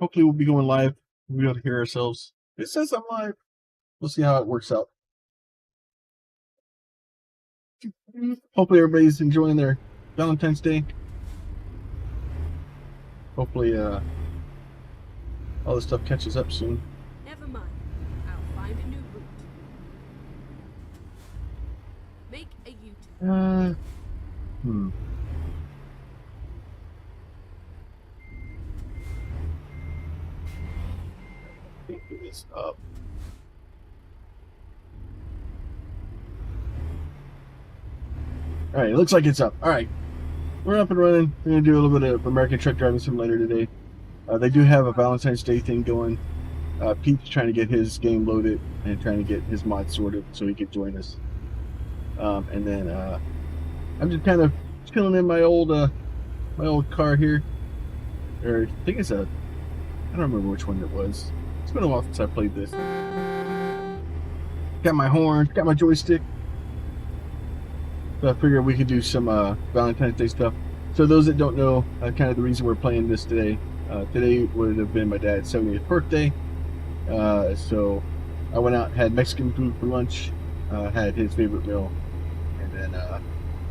Hopefully we'll be going live. We'll be able to hear ourselves. It says I'm live. We'll see how it works out. Hopefully everybody's enjoying their Valentine's Day. Hopefully all this stuff catches up soon. Never mind. I'll find a new route. Make a U-turn. Pick this up. All right, it looks like it's up. All right, we're up and running. We're gonna do a little bit of American Truck Driving Simulator today. They do have a Valentine's Day thing going. Pete's trying to get his game loaded and trying to get his mod sorted so he can join us. And then I'm just kind of chilling in my old car here. Or I think it's I don't remember which one it was. It's been a while since I played this. Got my horn, got my joystick. So I figured we could do some Valentine's Day stuff. So those that don't know, kind of the reason we're playing this today. Today would have been my dad's 70th birthday. So I went out, had Mexican food for lunch, had his favorite meal, and then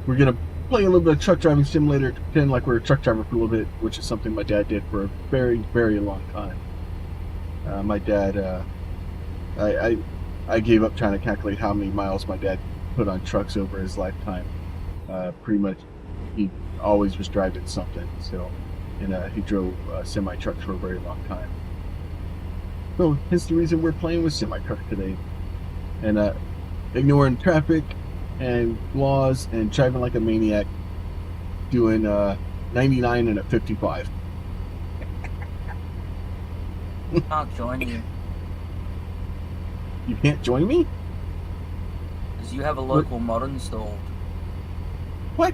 we're gonna play a little bit of Truck Driving Simulator, pretend like we're a truck driver for a little bit, which is something my dad did for a very, very long time. My dad, I gave up trying to calculate how many miles my dad put on trucks over his lifetime. Pretty much, he always was driving something. So, and he drove semi trucks for a very long time. So, hence the reason we're playing with semi truck today, and ignoring traffic and laws and driving like a maniac, doing 99 and a 55. Can't join you. You can't join me? Because you have a local mod installed. What?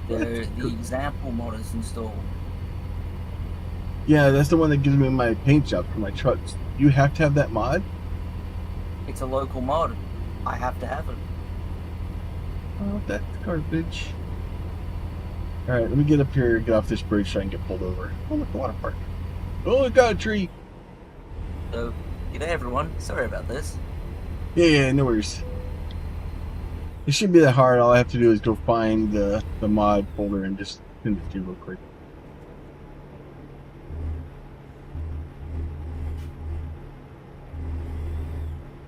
The example mod is installed. Yeah, that's the one that gives me my paint job for my trucks. You have to have that mod? It's a local mod. I have to have it. Oh, that's garbage. Alright, let me get up here, get off this bridge so I can get pulled over. Oh, look, the water park. Oh, I got a tree. So, g'day everyone. Sorry about this. Yeah, no worries. It shouldn't be that hard. All I have to do is go find the mod folder and just send it to you real quick.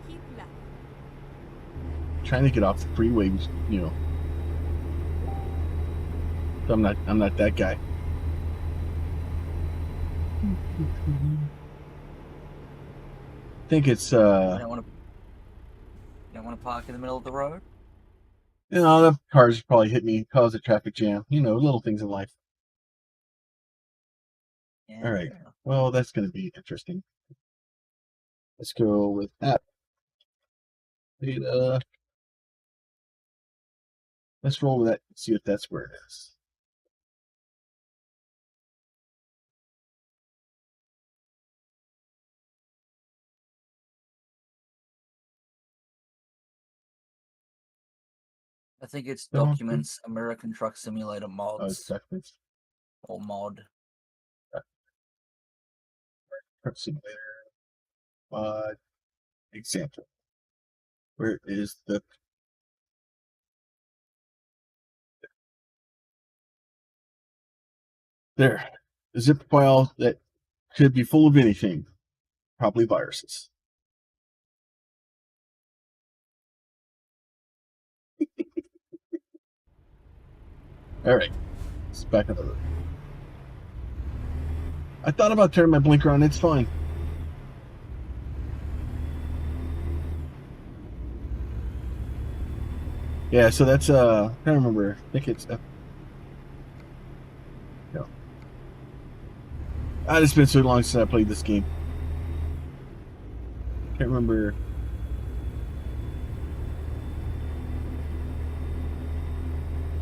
Keep left. Trying to get off the freeway, you know. I'm not that guy. I think it's You don't want to park in the middle of the road? you know, the cars probably hit me, cause a traffic jam. You know, little things in life. Yeah. All right. Well, that's going to be interesting. Let's go with app. Data. Let's roll with that and see if that's where it is. I think it's Documents American Truck Simulator Oh, Mods. documents. Or mod. Truck simulator. Mod. Example. Where is the... There. The zip file that could be full of anything. Probably viruses. Alright. It's back on the road. I thought about turning my blinker on. It's fine. Yeah, so that's I can't remember. I think it's no. It's been so long since I played this game. Can't remember.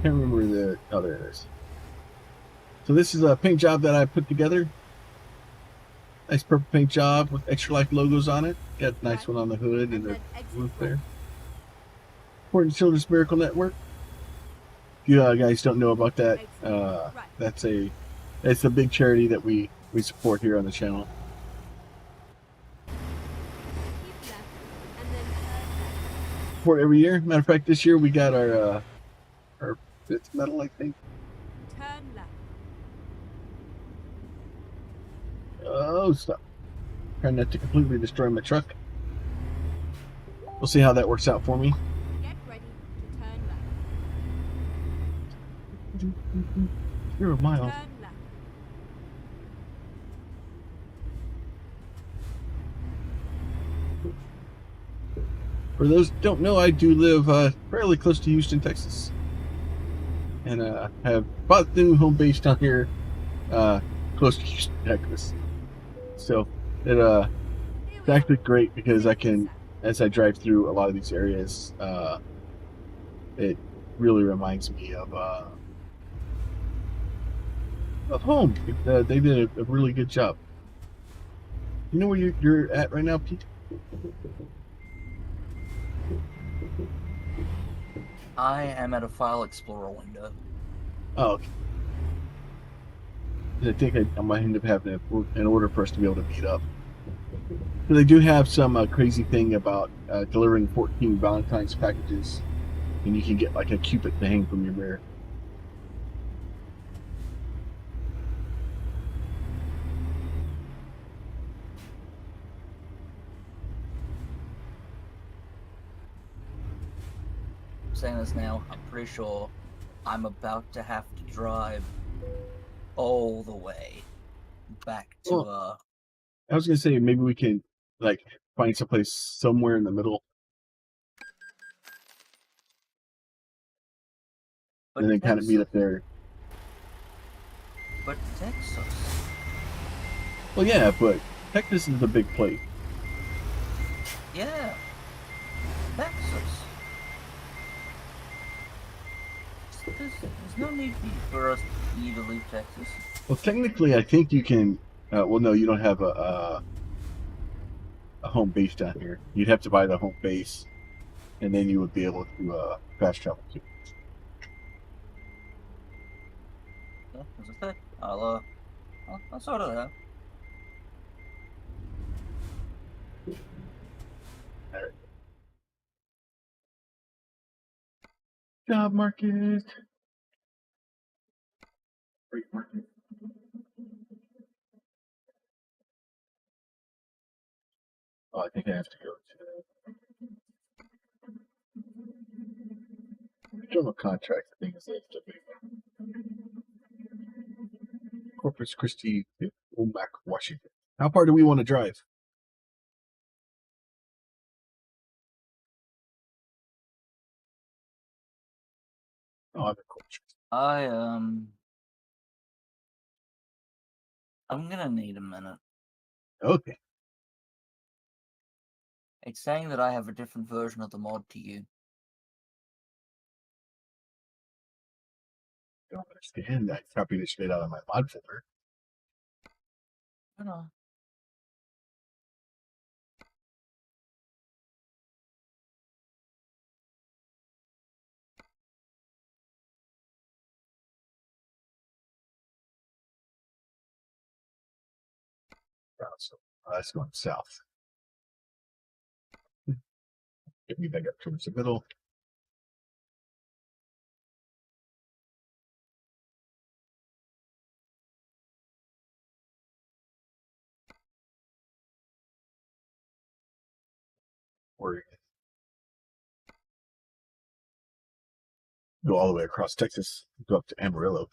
Can't remember the... Oh, there it is. So this is a paint job that I put together. Nice purple paint job with Extra Life logos on it. Got a nice one on the hood and the roof there. Important Children's Miracle Network. If you guys don't know about that, that's a It's a big charity that we support here on the channel. Keep left and then turn left. Support every year. Matter of fact, this year we got our 5th medal, I think. Turn left. Oh, stop! Trying not to completely destroy my truck. We'll see how that works out for me. Get ready to turn left. You're a mile. Turn left. For those who don't know, I do live fairly close to Houston, Texas, and have bought the new home base down here, close to Houston, Texas. So it's Here we actually are. great because I Take can, this out. as I drive through a lot of these areas, it really reminds me of home. They did a really good job. You know where you're at right now, Pete? I am at a file explorer window. Oh, okay. I think I might end up having it in order for us to be able to meet up. So they do have some crazy thing about delivering 14 Valentine's packages, and you can get like a Cupid to hang from your mirror. I'm saying this now, I'm pretty sure I'm about to have to drive all the way back to Well, I was gonna say maybe we can like find someplace somewhere in the middle, but and then kind of meet up there. But Texas. Well, yeah, but Texas is a big place. Yeah. Texas. There's no need for us you to leave Texas. Well, technically, I think you can. Well, no, you don't have a home base down here. You'd have to buy the home base, and then you would be able to fast travel to. Yeah, as I said, I'll sort it out. All right. Job market. Freight market. Oh, I think I have to go to general contract. I think it's Corpus Christi, Omak, Washington. How far do we want to drive? Oh, I'm in Corpus. I'm gonna need a minute. Okay. It's saying that I have a different version of the mod to you. Don't understand. I copied it straight out of my mod folder. You know. So that's going south. Get me back up towards the middle. Or go all the way across Texas, go up to Amarillo.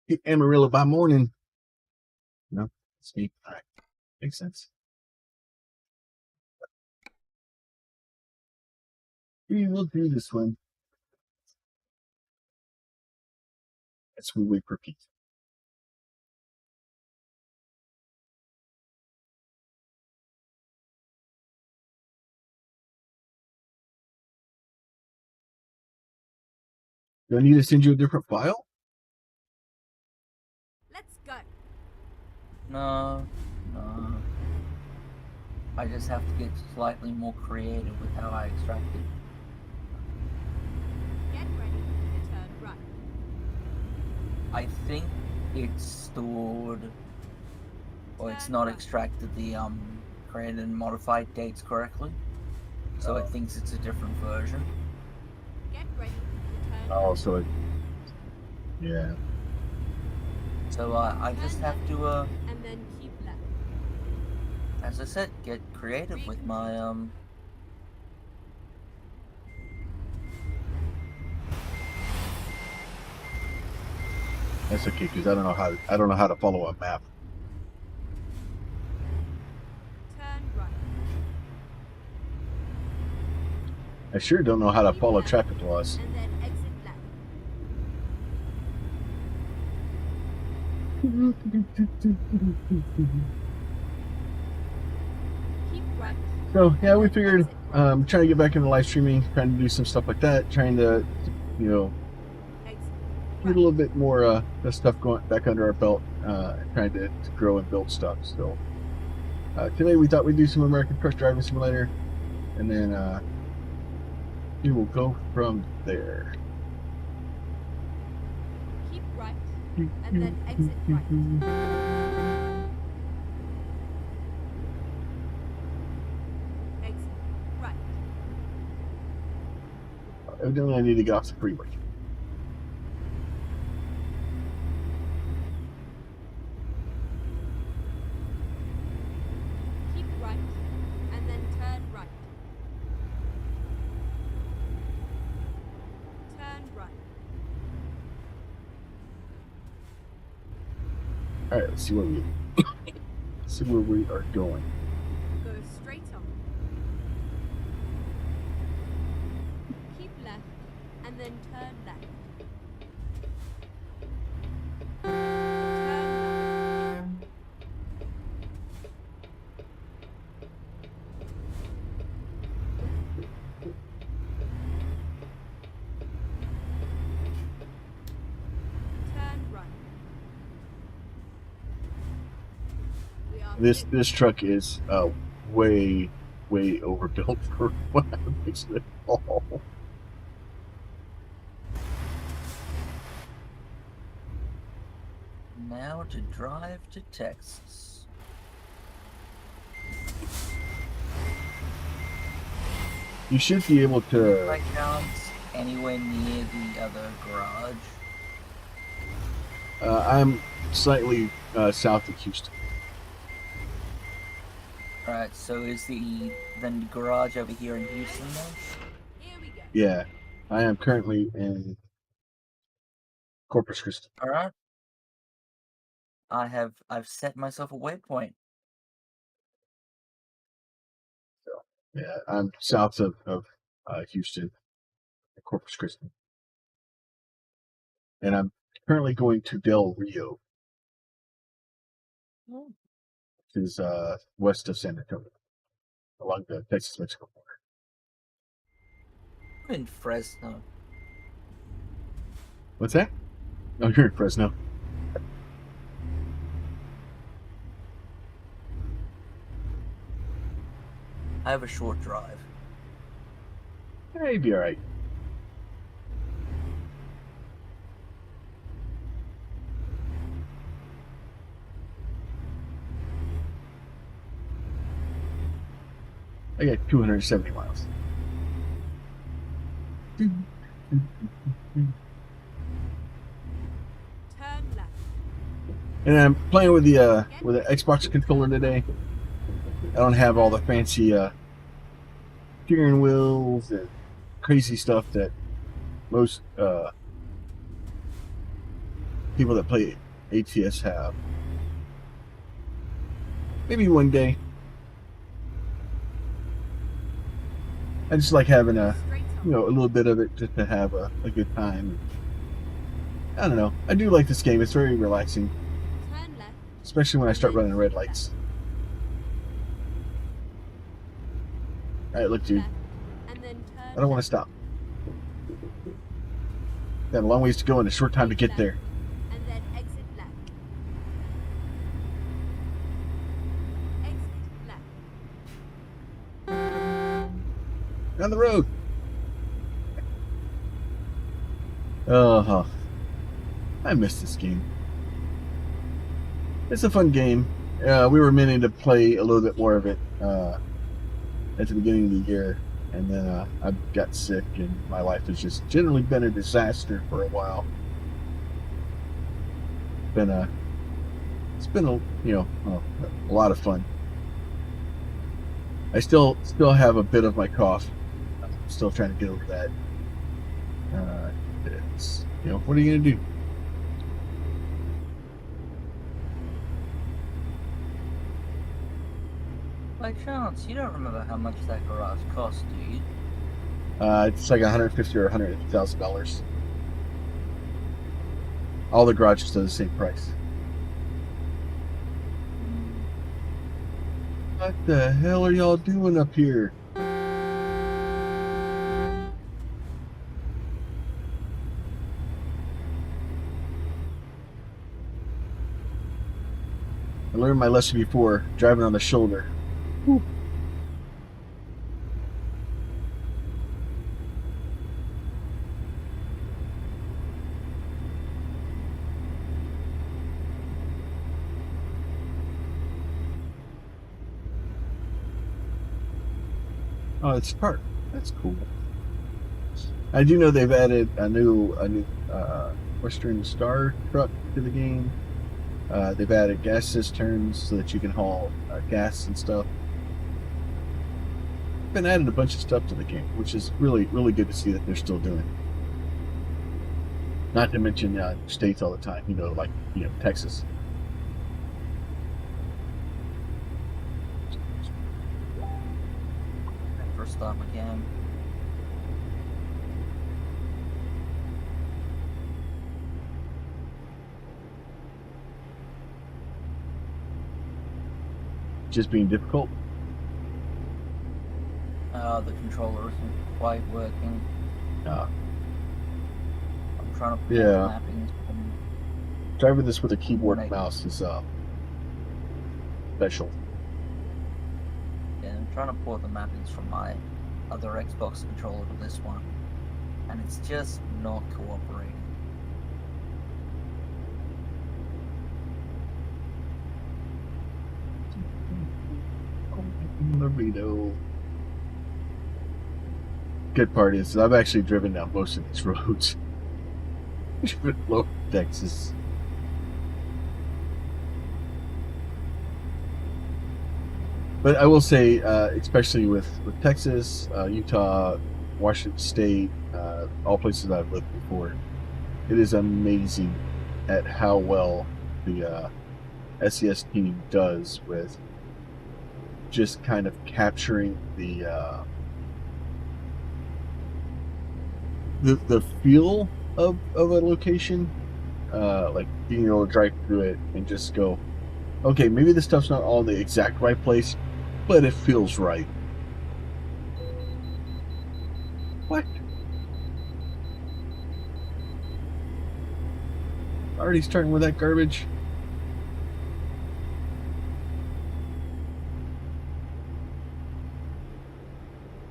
Hit Amarillo by morning. No, it's me. All right, makes sense. We will do this one. As we wait for Pete. Do I need to send you a different file? Let's go. No. I just have to get slightly more creative with how I extract it. Get ready to turn I think it's stored, or it's Turn not right. extracted the created and modified dates correctly, so it thinks it's a different version. Get ready to turn Oh, left. so yeah. So I just Turn have left, to and then keep left. as I said, get creative with my That's okay because I don't know how to follow a map. Turn right. I sure don't know how to Keep follow left, traffic laws. and then exit left. Keep right. So yeah, and we then figured exit right. trying to get back into live streaming, trying to do some stuff like that, trying to Exit get a right. little bit more stuff going back under our belt, trying to grow and build stuff. So today we thought we'd do some American Truck Driving Simulator, and then we will go from there. Keep right, and then exit right. Exit right. Evidently, I need to get off the freeway. Keep right, and then turn right. Turn right. All right, let's see where we are going. Go straight on. Keep left, and then turn left. Turn left. Turn right. We are This truck is way overbuilt for what I'm fixing it all. now to drive to Texas. You should be able to. By chance, anywhere near the other garage? I'm slightly south of Houston. Alright, so is the garage over here in Houston then? Here we go. Yeah, I am currently in Corpus Christi. Alright. I've set myself a waypoint. So yeah, I'm south of Houston, Corpus Christi, and I'm currently going to Del Rio, Oh. which is west of San Antonio, along the Texas-Mexico border. I'm in Fresno. What's that? Oh, you're in Fresno. I have a short drive. Hey, you'd be all right. I got 270 miles. Turn left. And I'm playing with the Xbox controller today. I don't have all the fancy steering wheels and crazy stuff that most people that play ATS have. Maybe one day. I just like having a Straight on. a little bit of it just to have a good time. I don't know. I do like this game. It's very relaxing, Turn left. especially when I start running red lights. All right, look, dude. Left, and then turn I don't want to stop. Got a long ways to go and a short time to get there. And then exit left. Exit left. Down the road. I miss this game. It's a fun game. We were meaning to play a little bit more of it at the beginning of the year, and then I got sick, and my life has just generally been a disaster for a while. It's been a lot of fun. I still have a bit of my cough. I'm still trying to get over that. It's what are you gonna do? By chance, you don't remember how much that garage cost, do you? It's like $150,000 or $150,000. All the garages are the same price. What the hell are y'all doing up here? I learned my lesson before, driving on the shoulder. Whew. Oh, it's park. That's cool. I do know they've added a new Western Star truck to the game. They've added gas cisterns so that you can haul gas and stuff. Been adding a bunch of stuff to the game, which is really, really good to see that they're still doing. Not to mention states all the time, like Texas. First stop again. Just being difficult. The controller isn't quite working. I'm trying to pull the mappings from... Driving this with a keyboard and mouse is special. Yeah, I'm trying to port the mappings from my other Xbox controller to this one, and it's just not cooperating. Burrito. Good part is I've actually driven down most of these roads. Even low Texas. But I will say, especially with Texas, Utah, Washington State, all places I've lived before, it is amazing at how well the SES team does with just kind of capturing the feel of a location, like being able to drive through it and just go, okay, maybe this stuff's not all in the exact right place, but it feels right. What? Already starting with that garbage?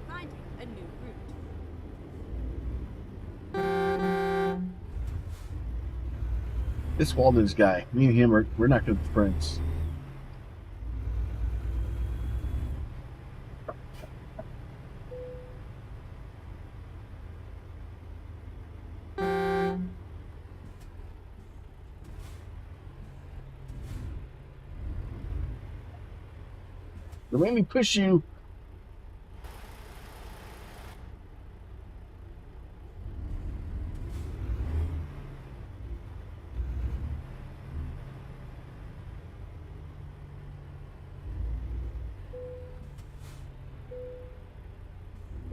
Finding a new route. This Walden's guy, me and him we're not good friends. Don't make me push you.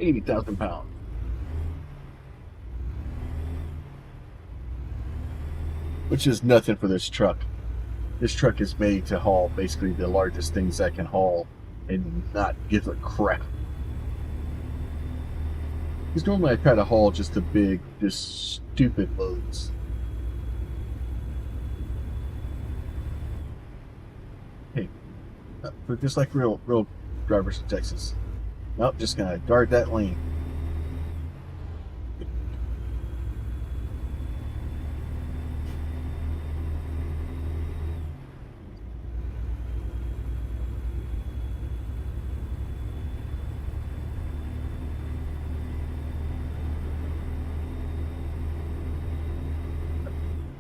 £80,000. Which is nothing for this truck. This truck is made to haul basically the largest things I can haul and not give a crap. Because normally I try to haul just the big, just stupid loads. Hey, but just like real drivers in Texas. Nope, just gonna guard that lane.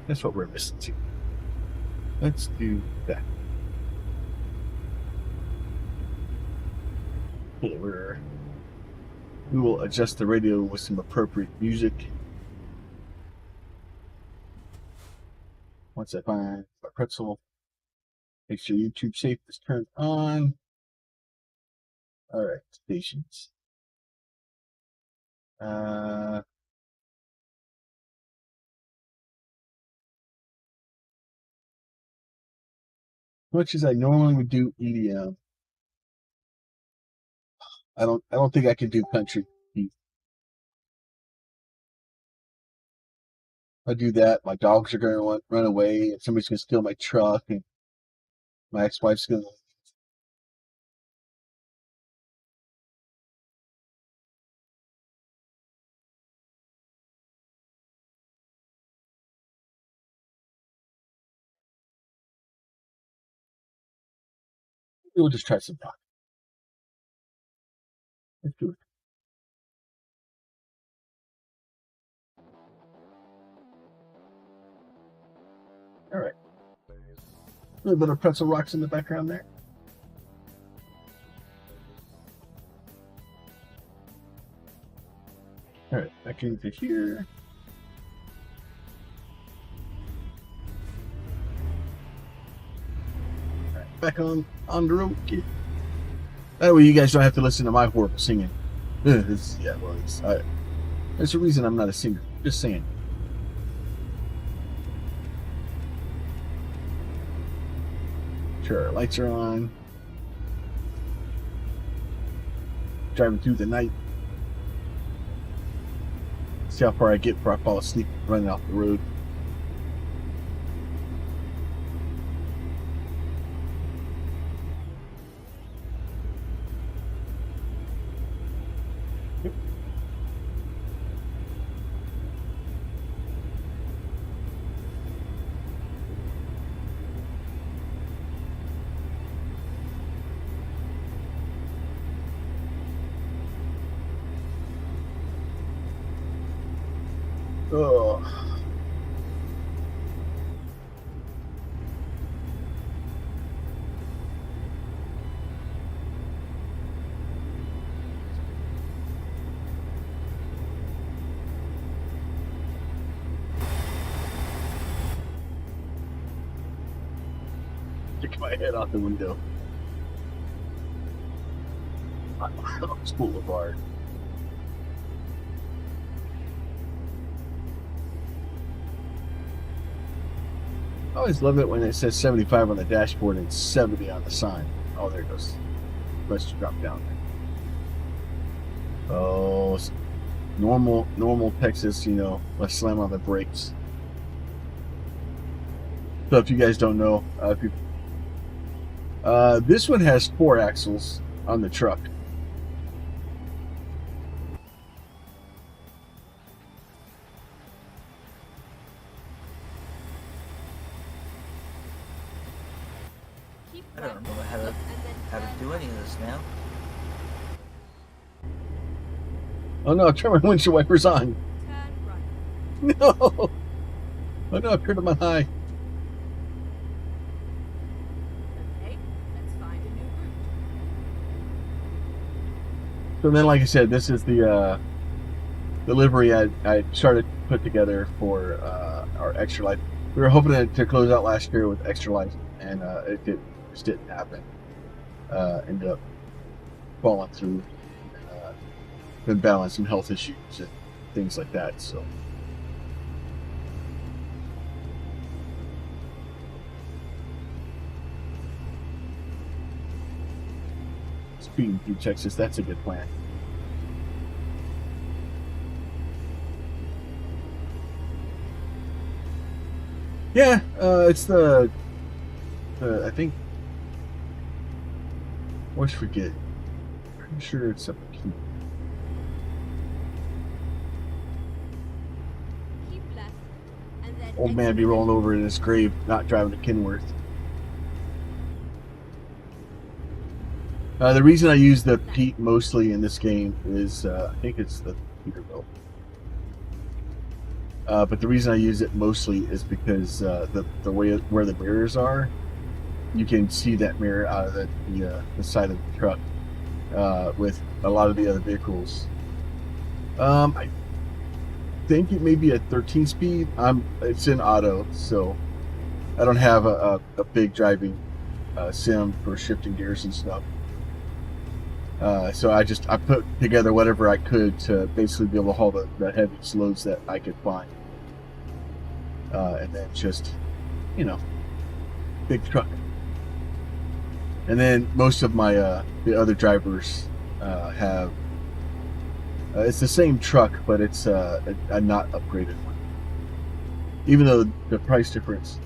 That's what we're listening to. Let's do that. Okay, we will adjust the radio with some appropriate music. Once I find my pretzel, make sure YouTube Safe is turned on. All right, stations. Much as I normally would do EDM, I don't think I can do country. If I do that, my dogs are going to run away, and somebody's going to steal my truck, and my ex-wife's going to. We'll just try some rock. Let's do it. All right. A little bit of pretzel rocks in the background there. All right, back into here. All right, back on the road, kid. That way you guys don't have to listen to my horrible singing. There's a reason I'm not a singer. Just saying. Sure, our lights are on. Driving through the night. See how far I get before I fall asleep running off the road. Oh. Stick my head out the window. It's Boulevard. I always love it when it says 75 on the dashboard and 70 on the sign. Oh, there it goes. Let's drop down there. Oh, normal Texas, let's slam on the brakes. So if you guys don't know, this one has 4 axles on the truck. I don't remember how to do any of this now. Oh no, turn my windshield wipers on. Turn right. No. Oh no, I've turned them on high. Okay, let's find a new route. So then, like I said, this is the livery I started to put together for our Extra Life. We were hoping to close out last year with Extra Life, and it just didn't happen. Ended up falling through, been battling some health issues and things like that. So. Speeding through Texas, that's a good plan. Yeah, it's the I think, always forget. Pretty sure it's up here. Keep left, and then Old man be rolling over in his grave, not driving to Kenworth. The reason I use the Pete mostly in this game is I think it's the Peterbilt. But the reason I use it mostly is because the way where the mirrors are, you can see that mirror out of the side of the truck. With a lot of the other vehicles, I think it may be a 13 speed. It's in auto, so I don't have a big driving sim for shifting gears and stuff. So I put together whatever I could to basically be able to haul the heaviest loads that I could find, and then just, you know, big truck. And then most of my the other drivers have it's the same truck, but it's a not upgraded one. Even though the price difference,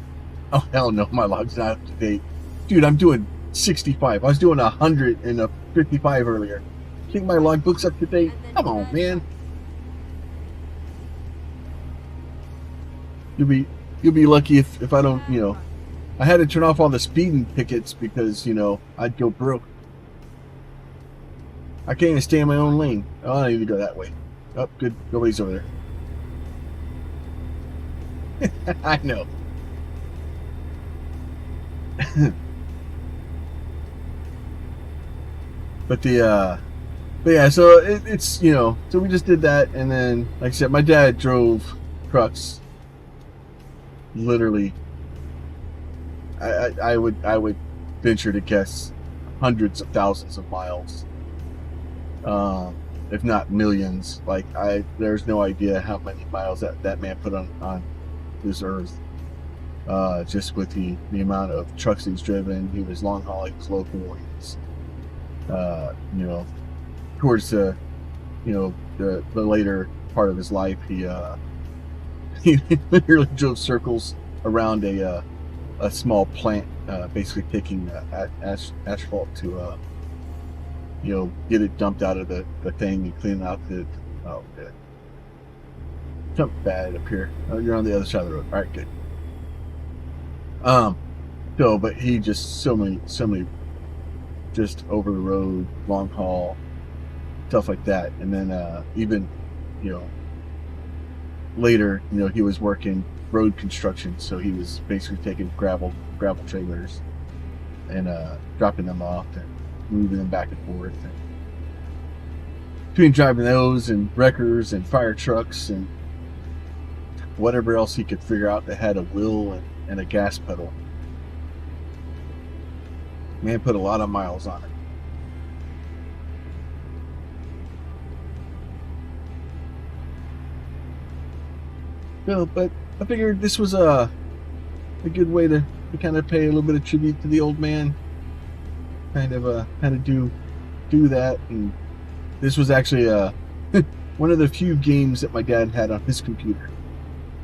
oh hell no, my log's not up to date, dude. I'm doing 65. I was doing 100 and a 55 earlier. Think my logbook's up to date? Come on, man. You'll be lucky if I don't, you know. I had to turn off all the speeding tickets because, you know, I'd go broke. I can't even stay in my own lane. Oh, I need to go that way. Oh, good. Nobody's over there. I know. But yeah, so it's, you know, so we just did that, and then, like I said, my dad drove trucks literally, I would venture to guess hundreds of thousands of miles, if not millions. Like, there's no idea how many miles that man put on this earth, just with the amount of trucks he's driven. He was long haul, he was local, he was, you know, towards the, you know, the later part of his life, he literally drove circles around a small plant, basically taking asphalt to, you know, get it dumped out of the thing and clean out the. Oh, good. Something bad up here. Oh, you're on the other side of the road. All right, good. So, but he just so many, just over the road, long haul, stuff like that, and then even, you know, later, you know, he was working road construction, so he was basically taking gravel trailers and dropping them off and moving them back and forth, and between driving those and wreckers and fire trucks and whatever else he could figure out that had a wheel and a gas pedal. Man put a lot of miles on it. No, but I figured this was a good way to kind of pay a little bit of tribute to the old man. Kind of do that, and this was actually one of the few games that my dad had on his computer.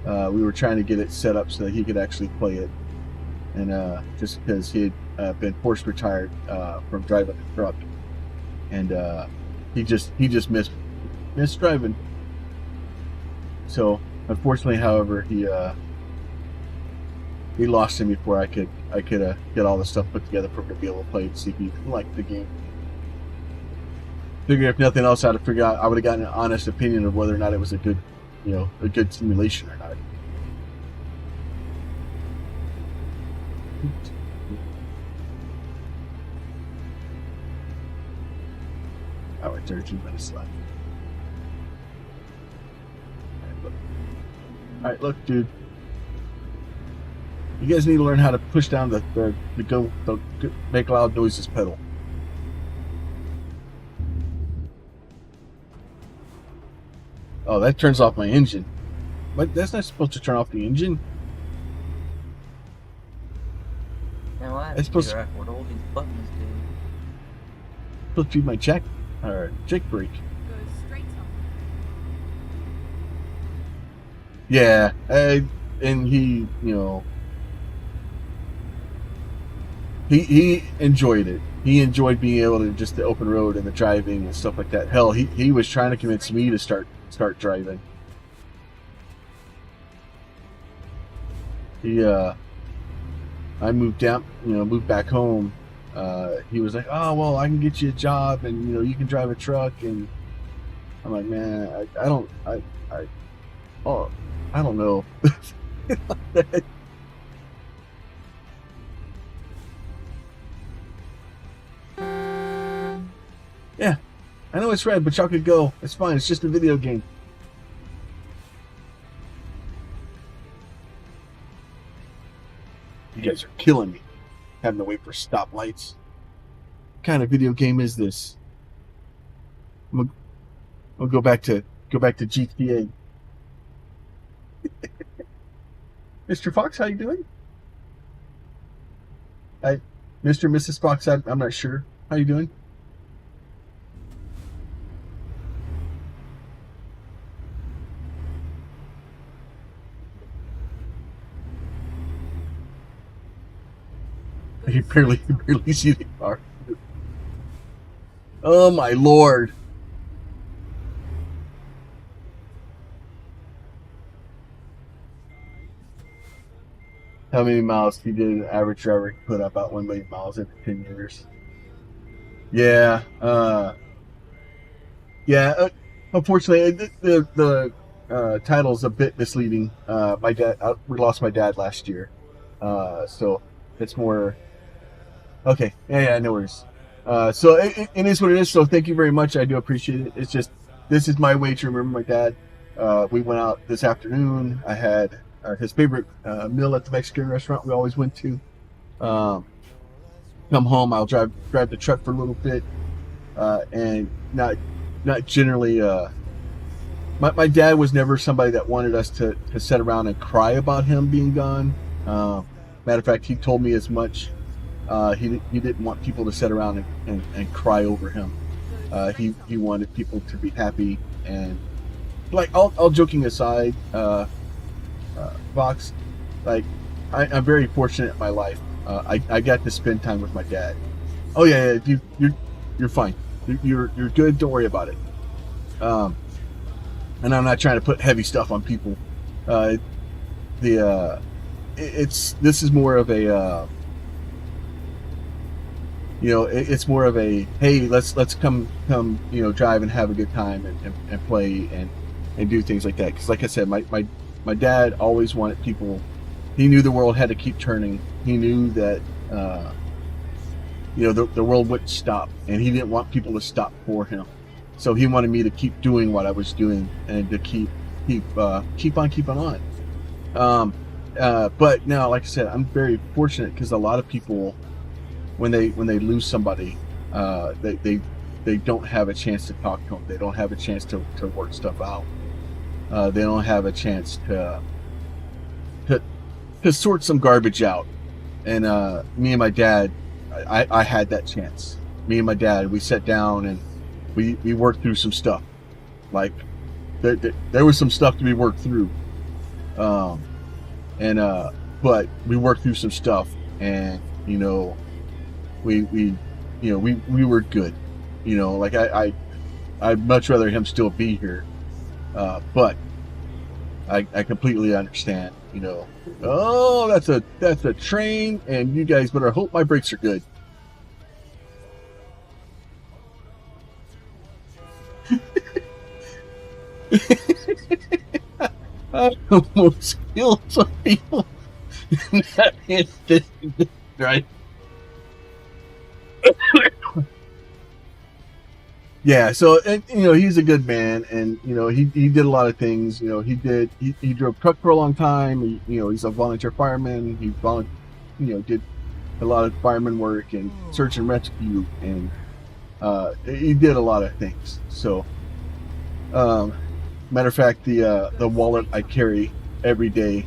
We were trying to get it set up so that he could actually play it, and just because he had been forced retired from driving the truck, and he just missed driving. So unfortunately, however, he lost him before I could get all the stuff put together for him to be able to play and see if he liked the game. Figure if nothing else, I would have gotten an honest opinion of whether or not it was a good, you know, a good simulation or not. All right, 13 minutes left. All right, look, dude. You guys need to learn how to push down the make loud noises pedal. Oh, that turns off my engine. But that's not supposed to turn off the engine. Now I have It's to supposed figure out what all these buttons do. Supposed to be my jake brake. Goes straight on. Yeah, and he, you know, he enjoyed it. He enjoyed being able to just the open road and the driving and stuff like that. Hell, he was trying to convince me to start driving. I moved back home. He was like, oh, well, I can get you a job and, you know, you can drive a truck. And I'm like, man, I don't know. Yeah, I know it's red, but y'all could go. It's fine. It's just a video game. You guys are killing me. Having to wait for stoplights. What kind of video game is this? I'll go back to GTA. Mr. Fox, how you doing? Mr. and Mrs. Fox, I'm not sure. How you doing? You barely see the car. Oh my lord. How many miles did an average driver put up? About 1 million miles every 10 years. Yeah. Yeah. Unfortunately, the title's a bit misleading. My dad, we lost my dad last year. So it's more. Okay. Yeah, no worries. So it is what it is. So thank you very much. I do appreciate it. It's just, this is my way to remember my dad. We went out this afternoon. I had his favorite meal at the Mexican restaurant we always went to. Come home, I'll drive the truck for a little bit, and not generally. My dad was never somebody that wanted us to sit around and cry about him being gone. Matter of fact, he told me as much. He didn't want people to sit around and cry over him. He wanted people to be happy, and like all joking aside, Fox, like I'm very fortunate in my life. I got to spend time with my dad. Oh yeah, you're fine. You're good. Don't worry about it. And I'm not trying to put heavy stuff on people. This is more of a it's more of a, hey, let's come drive and have a good time and play and do things like that. Because like I said, my dad always wanted people. He knew the world had to keep turning. He knew that the world wouldn't stop, and he didn't want people to stop for him. So he wanted me to keep doing what I was doing and to keep on keeping on. But now, like I said, I'm very fortunate because a lot of people, when they lose somebody, they don't have a chance to talk to them. They don't have a chance to work stuff out. They don't have a chance to sort some garbage out. And me and my dad, I had that chance. Me and my dad, we sat down and we worked through some stuff. Like there was some stuff to be worked through. But we worked through some stuff, and we were good. Like I'd much rather him still be here. But I completely understand, Oh, that's a train, and you guys better hope my brakes are good. I almost killed some people. Right? Yeah, so he's a good man, and he did a lot of things. He drove truck for a long time. He's a volunteer fireman. He did a lot of fireman work and search and rescue, and he did a lot of things. So, matter of fact, the wallet I carry every day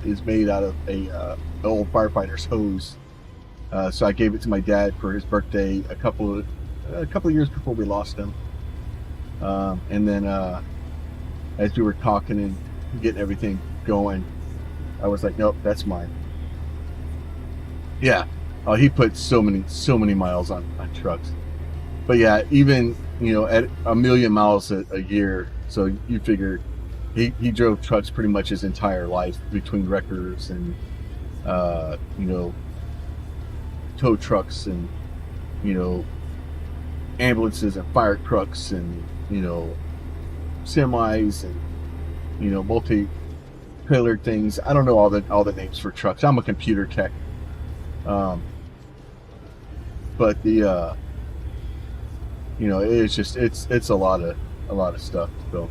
is made out of a old firefighter's hose. So I gave it to my dad for his birthday a couple of years before we lost him. And then as we were talking and getting everything going, I was like, nope, that's mine. Yeah. Oh, he put so many miles on trucks. But yeah, even at 1 million miles a year, so you figure he drove trucks pretty much his entire life, between wreckers and tow trucks and ambulances and fire trucks and semis and pillar things. I don't know all the names for trucks. I'm a computer tech. But the it's just it's a lot of stuff. So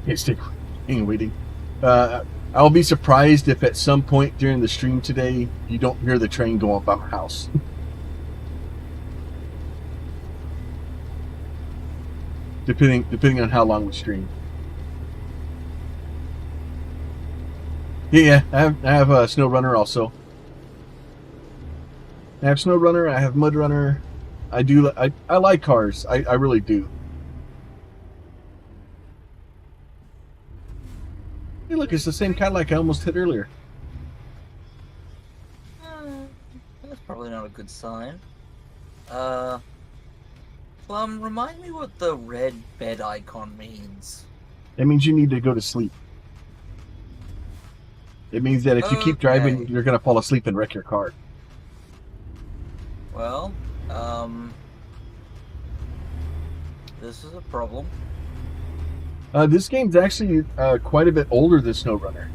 can't stay waiting. I'll be surprised if at some point during the stream today you don't hear the train going by my house. depending on how long we stream. Yeah, I have a Snow Runner also. I have Snow Runner. I have Mud Runner. I like cars. I really do. Hey, look, it's the same Cadillac I almost hit earlier. That's probably not a good sign. Plum, remind me what the red bed icon means. It means you need to go to sleep. It means that if you keep driving, you're going to fall asleep and wreck your car. Well, this is a problem. This game's actually quite a bit older than SnowRunner.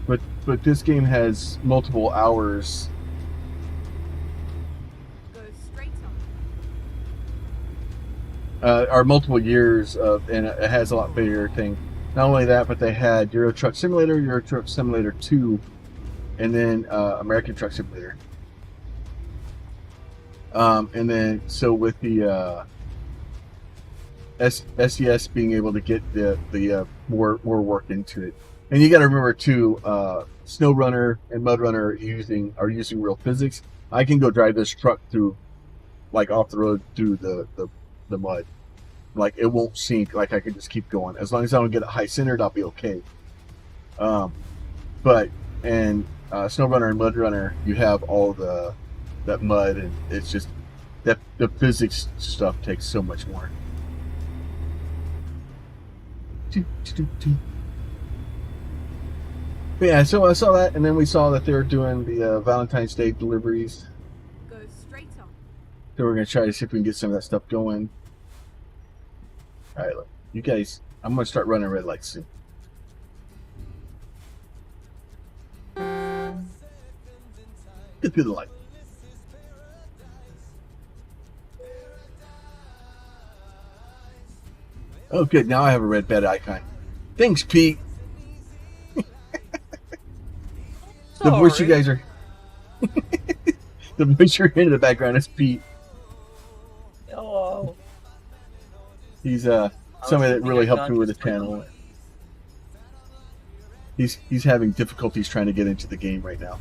But this game has multiple hours. Go straight on. Or multiple years of, and it has a lot bigger thing. Not only that, but they had Euro Truck Simulator, Euro Truck Simulator 2, and then American Truck Simulator. And then, so with the SES being able to get the more work into it, and you got to remember too, Snow Runner and Mud Runner are using real physics. I can go drive this truck through, like off the road through the mud. Like it won't sink. Like I can just keep going as long as I don't get it high centered. I'll be okay. But in Snow Runner and Mud Runner, you have all that mud, and it's just that the physics stuff takes so much more. But yeah, so I saw that, and then we saw that they were doing the Valentine's Day deliveries. Go straight on. So we're gonna try to see if we can get some of that stuff going. All right, look, you guys, I'm gonna start running red lights soon. Get through the light. Oh, good. Now I have a red bed icon. Thanks, Pete. The voice you guys are. The voice you're hearing in the background is Pete. Oh. He's somebody that really helped me with the channel. He's having difficulties trying to get into the game right now.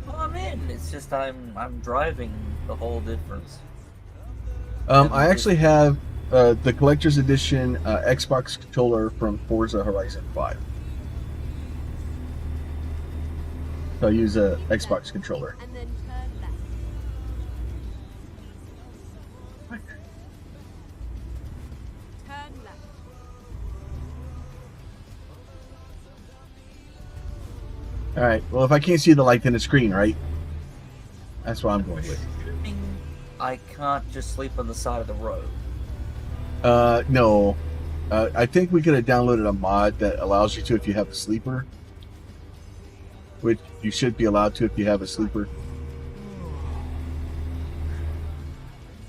Well, I'm in. It's just I'm driving the whole difference. I actually have the collector's edition Xbox controller from Forza Horizon 5. So I use a Xbox controller. And then turn left. Turn left. All right. Well, if I can't see the light, then it's green, right? That's what I'm going with. I can't just sleep on the side of the road. No. I think we could have downloaded a mod that allows you to if you have a sleeper. Which you should be allowed to if you have a sleeper.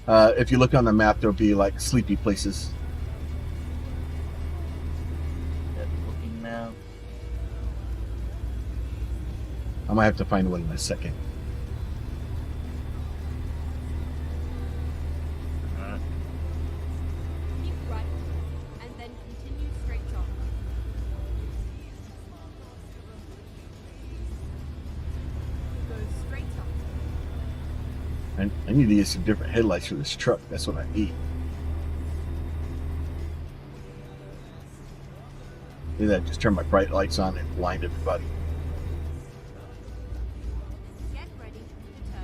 If you look on the map, there'll be like sleepy places. Looking now. I might have to find one in a second. Keep right. And then continue straight on. Go straight on. I need to get some different headlights for this truck. That's what I need. Maybe that just turn my bright lights on and blind everybody. Get ready to turn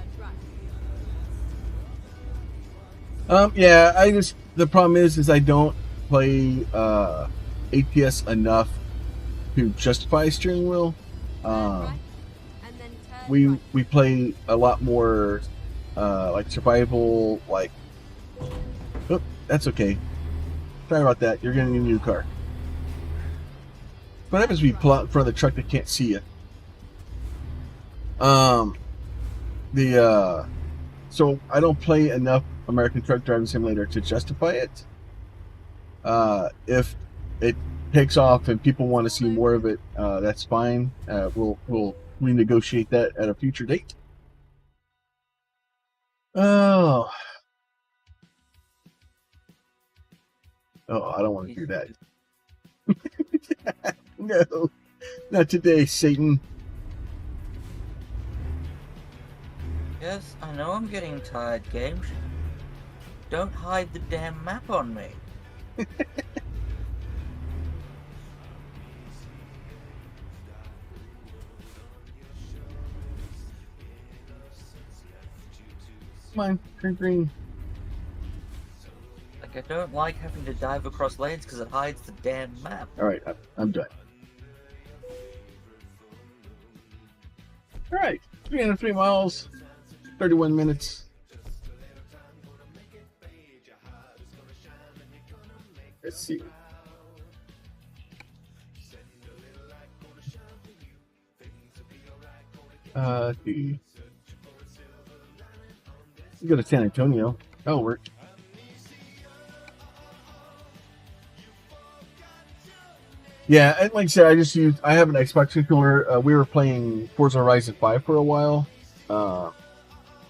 right. Yeah, the problem is I don't play ATS enough to justify a steering wheel. Turn right. And then turn right. We play a lot more like survival, like Oh, that's okay. Sorry about that. You're getting a new car. What happens when you pull out in front of the truck that can't see you? So I don't play enough American Truck Driving Simulator to justify it. If it takes off and people want to see more of it, that's fine. We'll renegotiate that at a future date. Oh, I don't want to do that. No, not today, Satan. Yes, I know I'm getting tired, game. Don't hide the damn map on me. Come on, turn green. Like, I don't like having to dive across lanes because it hides the damn map. All right, I'm done. All right, 303 miles, 31 minutes. Let's see. Go to San Antonio. That'll work. Yeah, and like I said, I have an Xbox controller. We were playing Forza Horizon 5 for a while,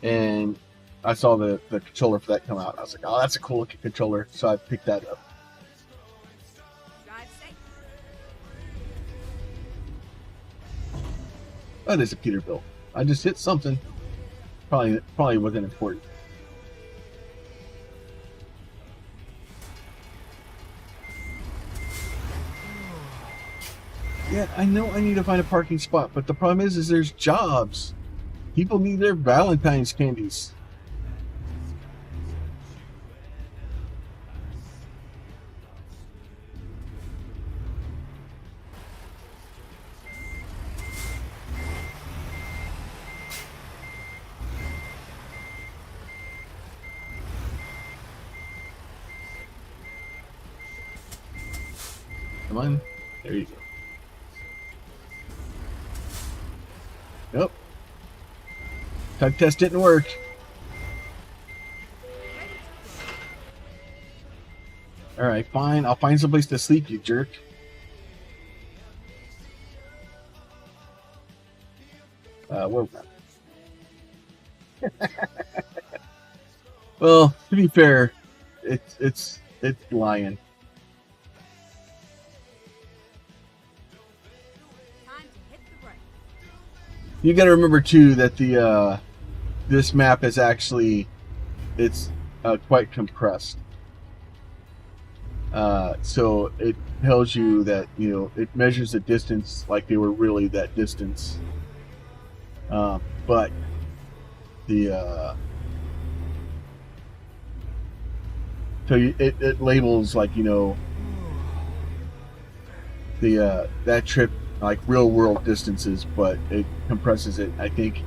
and I saw the controller for that come out. I was like, oh, that's a cool looking controller, so I picked that up. Drive safe. That is a Peterbilt. I just hit something. Probably wasn't important. Yeah, I know I need to find a parking spot, but the problem is there's jobs. People need their Valentine's candies. Come on. There you go. Nope. Tug test didn't work. Alright, fine. I'll find someplace to sleep, you jerk. Where well, to be fair, it's lying. You got to remember too that the this map is actually quite compressed. So it tells you that it measures the distance like they were really that distance. But the it labels like that trip like real world distances, but it compresses it. I think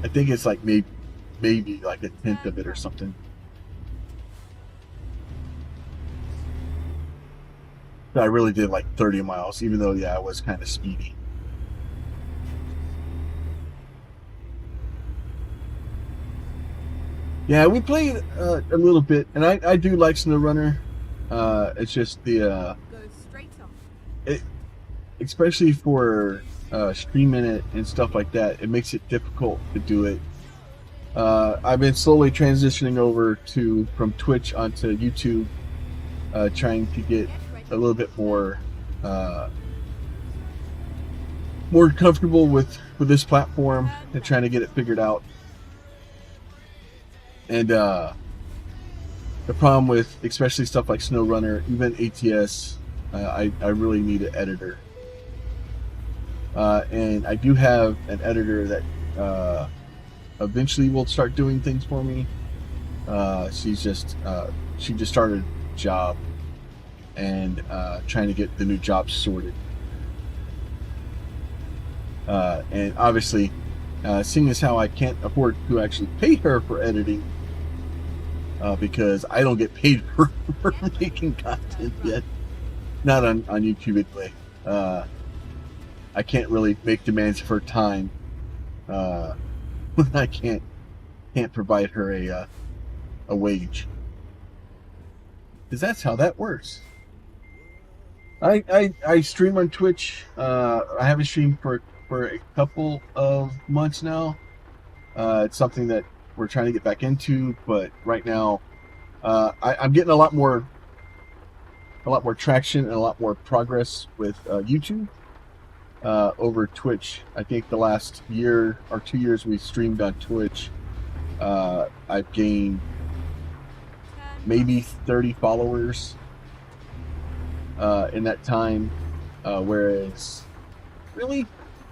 it's like maybe like a tenth of it or something. I really did like 30 miles, even though I was kind of speedy. Yeah, we played a little bit, and I do like SnowRunner. It's just the Go straight on. especially for streaming it and stuff like that, it makes it difficult to do it. I've been slowly transitioning over from Twitch onto YouTube, trying to get a little bit more comfortable with this platform and trying to get it figured out. And the problem with especially stuff like SnowRunner, even ATS, I really need an editor. And I do have an editor that eventually will start doing things for me. She just started a job and trying to get the new job sorted. And obviously, seeing as how I can't afford to actually pay her for editing, because I don't get paid for making content yet. Not on YouTube anyway. I can't really make demands for time when I can't provide her a wage, because that's how that works. I stream on Twitch. I haven't streamed for a couple of months now. It's something that we're trying to get back into, but right now I'm getting a lot more traction and a lot more progress with YouTube over Twitch. I think the last year or 2 years we streamed on Twitch, I've gained maybe 30 followers in that time, whereas really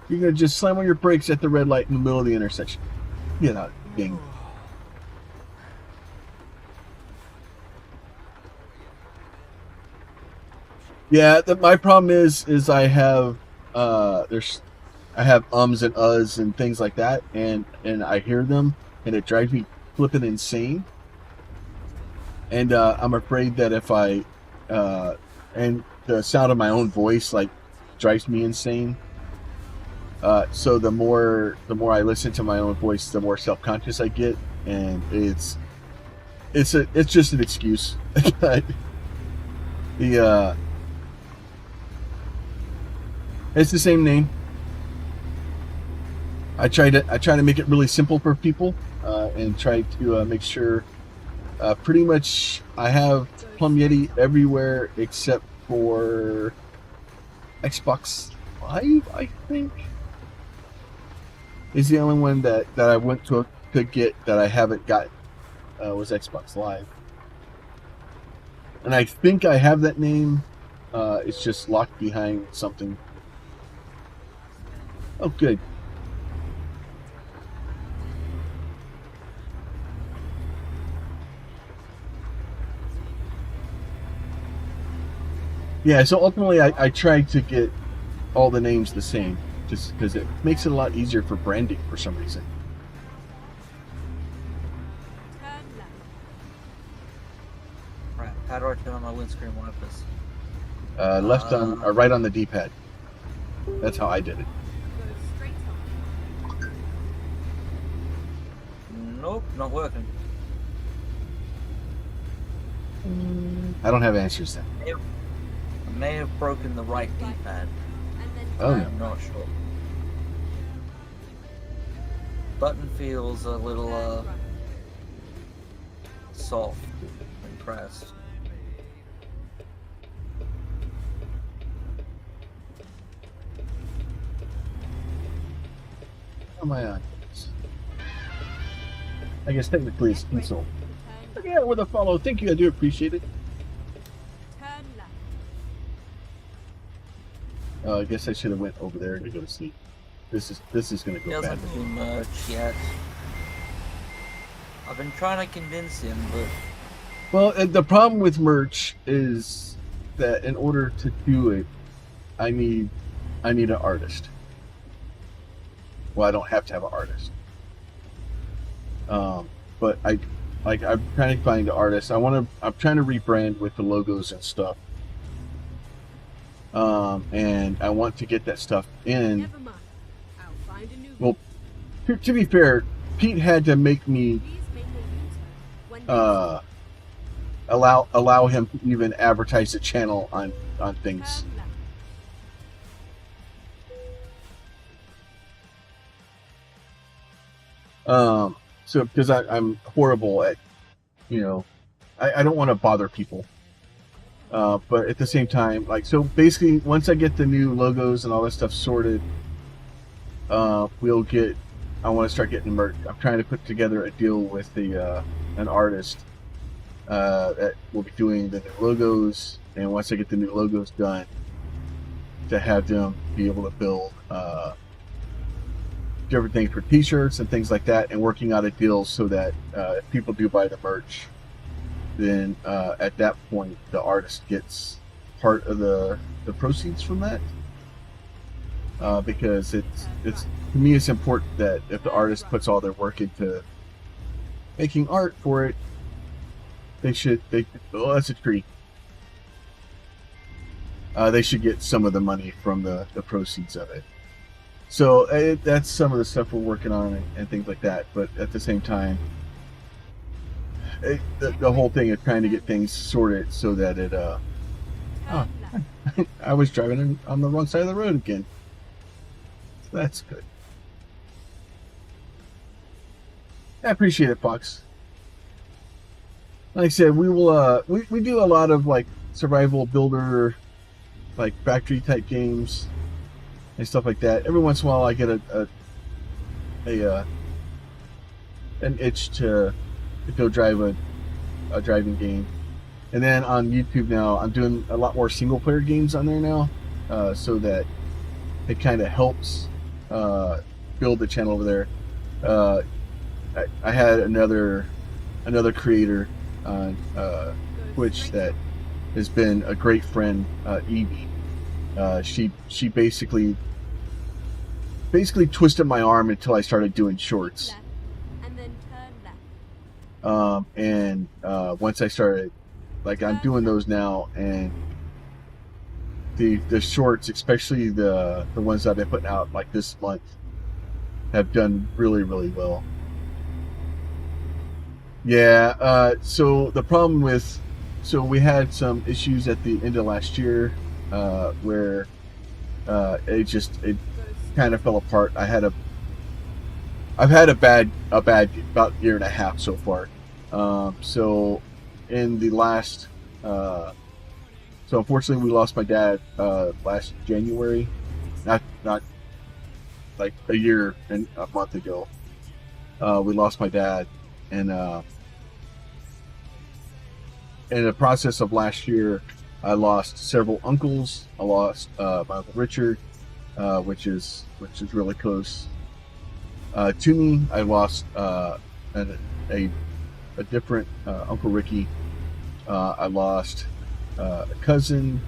you're gonna just slam on your brakes at the red light in the middle of the intersection. You know, ding. Yeah, my problem is I have I have ums and uhs and things like that, and I hear them and it drives me flipping insane. And I'm afraid that if I and the sound of my own voice like drives me insane. So the more I listen to my own voice, the more self-conscious I get, and it's just an excuse. It's the same name. I try to make it really simple for people, and try to make sure pretty much I have PlumYeti everywhere except for Xbox Live, I think. Is the only one that I went to get that I haven't got was Xbox Live. And I think I have that name. It's just locked behind something. Oh, good. Yeah, so ultimately I tried to get all the names the same, just because it makes it a lot easier for branding for some reason. Turn left. Right, how do I turn on my windscreen wipers? Left on or right on the D-pad. That's how I did it. Go straight on. Nope, not working. I don't have answers then. I may have broken the right D-pad. And then Oh, turn no. I'm not sure. Button feels a little right. soft and pressed. How am I on? I guess technically it's pencil. Turn Yeah, with a follow. Thank you. I do appreciate it. Turn left. I guess I should have went over there to go to sleep. This is gonna go bad. Doesn't do much yet. I've been trying to convince him, but Well, the problem with merch is that in order to do it, I need an artist. Well, I don't have to have an artist. But I'm trying to find an artist. I'm trying to rebrand with the logos and stuff. And I want to get that stuff in. Never mind. I'll find a new Well, to be fair, Pete had to make me Please make a U-turn. When allow him to even advertise the channel on things. turn left. So because I'm horrible at, I don't want to bother people. But at the same time, so basically once I get the new logos and all that stuff sorted, I want to start getting merch. I'm trying to put together a deal with an artist that will be doing the new logos, and once I get the new logos done, to have them be able to build different things for t-shirts and things like that, and working out a deal so that if people do buy the merch, then at that point the artist gets part of the proceeds from that, because it's to me it's important that if the artist puts all their work into making art for it, Oh, that's a tree. They should get some of the money from the proceeds of it. So that's some of the stuff we're working on and things like that. But at the same time, the whole thing is trying to get things sorted so that it. Turn left. I was driving on the wrong side of the road again. So that's good. I appreciate it, Fox. Like I said, we will. We do a lot of like survival builder, like factory type games and stuff like that. Every once in a while, I get an itch to go drive a driving game. And then on YouTube now, I'm doing a lot more single player games on there now, so that it kind of helps build the channel over there. I had another creator on Twitch that has been a great friend, Evie. She basically twisted my arm until I started doing shorts. Left. And then turn left. And once I started, like, I'm doing those now, and the shorts, especially the ones that I've been putting out like this month, have done really, really well. Yeah. So the problem with, so we had some issues at the end of last year, where it kind of fell apart. I've had a bad about year and a half so far. So in the last, so unfortunately we lost my dad last January, not like a year and a month ago. We lost my dad, and in the process of last year, I lost several uncles. I lost my Uncle Richard, which is really close to me. I lost a different Uncle Ricky. I lost a cousin.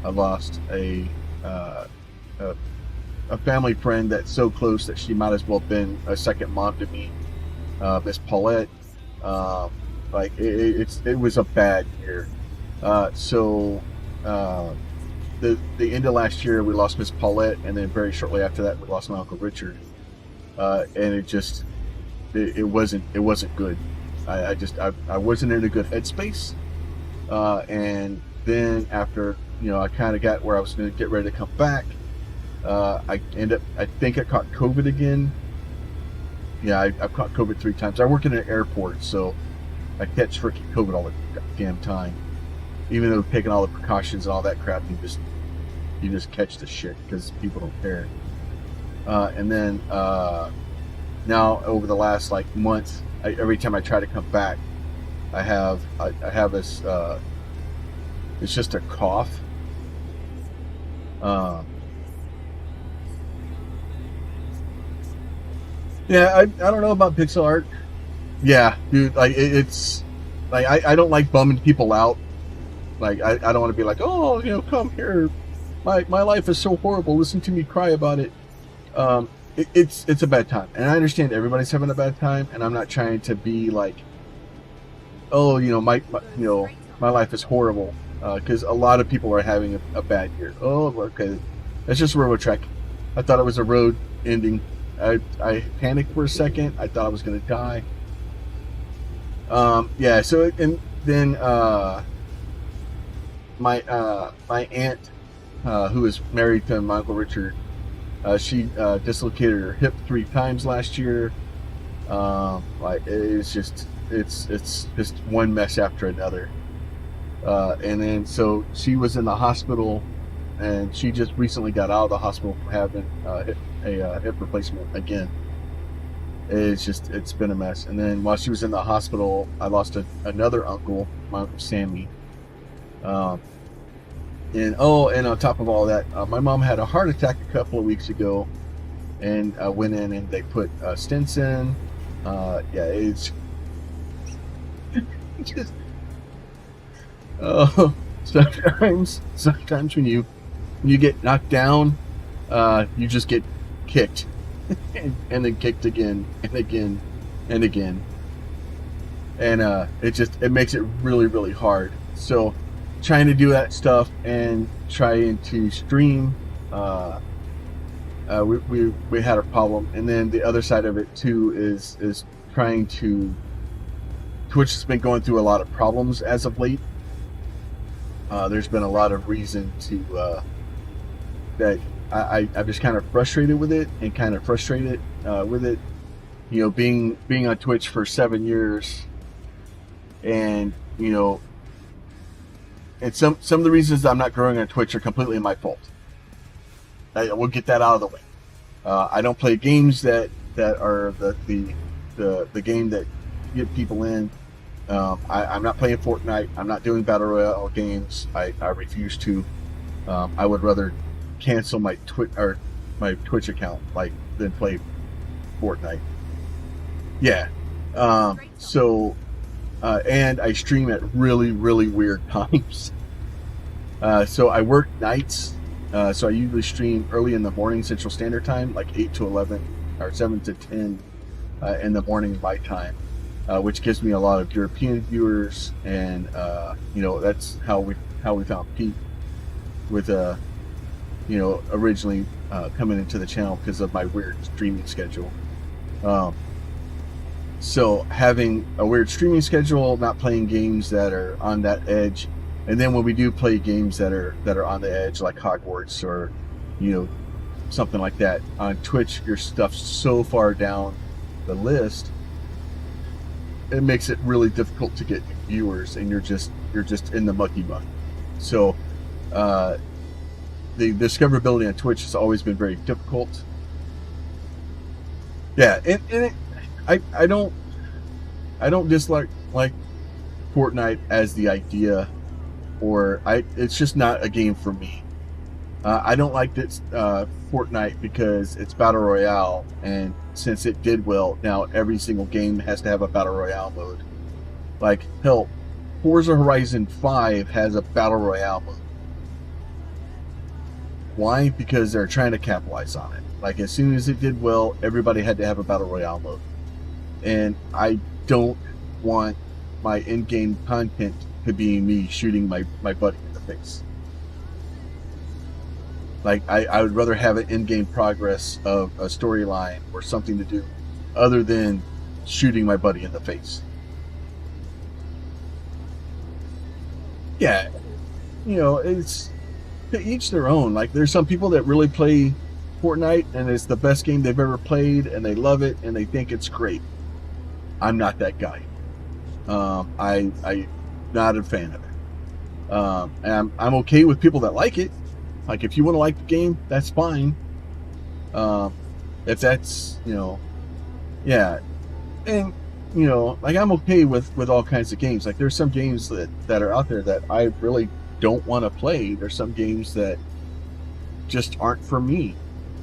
I lost a family friend that's so close that she might as well have been a second mom to me, Miss Paulette. Like it was a bad year. So the end of last year, we lost Miss Paulette, and then very shortly after that, we lost my Uncle Richard. And it wasn't good. I wasn't in a good headspace. And then after, I kind of got where I was going to get ready to come back, I think I caught COVID again. Yeah, I've caught COVID 3 times. I work in an airport, so I catch freaking COVID all the damn time. Even though taking all the precautions and all that crap, you just catch the shit because people don't care. And then now over the last like month, every time I try to come back, I have this. It's just a cough. Yeah, I don't know about pixel art. Yeah, dude, like it's like I don't like bumming people out. Like I don't want to be like, oh, come here. My life is so horrible. Listen to me cry about it. It's a bad time, and I understand everybody's having a bad time, and I'm not trying to be like, oh, my life is horrible, because a lot of people are having a bad year. Oh, okay, that's just a railroad track. I thought it was a road ending. I panicked for a second. I thought I was gonna die. Yeah. So and then my aunt, who is married to my Uncle Richard, she dislocated her hip 3 times last year. Like it's just one mess after another. And then so she was in the hospital, and she just recently got out of the hospital from having a hip replacement again. It's been a mess. And then while she was in the hospital, I lost another uncle, my Uncle Sammy. And on top of all that, my mom had a heart attack a couple of weeks ago, and I went in and they put stents in. Yeah, it's just sometimes when you get knocked down, you just get kicked and then kicked again and again and again. and it makes it really, really hard. So trying to do that stuff and trying to stream, we had a problem. And then the other side of it too is trying to, Twitch has been going through a lot of problems as of late. There's been a lot of reason to that I'm just kind of frustrated with it, and kind of frustrated with it. You know, being on Twitch for 7 years, and you know, and some of the reasons I'm not growing on Twitch are completely my fault. We'll get that out of the way. I don't play games that are the game that get people in. I'm not playing Fortnite. I'm not doing battle royale games. I refuse to. I would rather cancel my Twitch account than play Fortnite. Yeah. So and I stream at really, really weird times. So I work nights. So I usually stream early in the morning Central Standard Time, like 8 to 11 or 7 to 10 in the morning my time, which gives me a lot of European viewers, and you know, that's how we found Pete with you know, originally coming into the channel because of my weird streaming schedule. So having a weird streaming schedule, not playing games that are on that edge, and then when we do play games that are on the edge, like Hogwarts or, you know, something like that, on Twitch, your stuff's so far down the list, it makes it really difficult to get viewers, and you're just in the mucky muck. So the discoverability on Twitch has always been very difficult. Yeah, and I don't dislike Fortnite as the idea, or it's just not a game for me. I don't like this Fortnite because it's battle royale, and since it did well, now every single game has to have a battle royale mode. Like hell, Forza Horizon 5 has a battle royale mode. Why? Because they're trying to capitalize on it. Like as soon as it did well, everybody had to have a battle royale mode, and I don't want my in-game content to be me shooting my buddy in the face. Like I would rather have an in-game progress of a storyline or something to do other than shooting my buddy in the face. Yeah, you know, it's to each their own. Like there's some people that really play Fortnite and it's the best game they've ever played, and they love it and they think it's great. I'm not that guy. I'm not a fan of it. And I'm okay with people that like it. Like if you want to like the game, that's fine. If that's, you know, yeah, and you know, like I'm okay with all kinds of games. Like there's some games that are out there that I really don't want to play. There's some games that just aren't for me,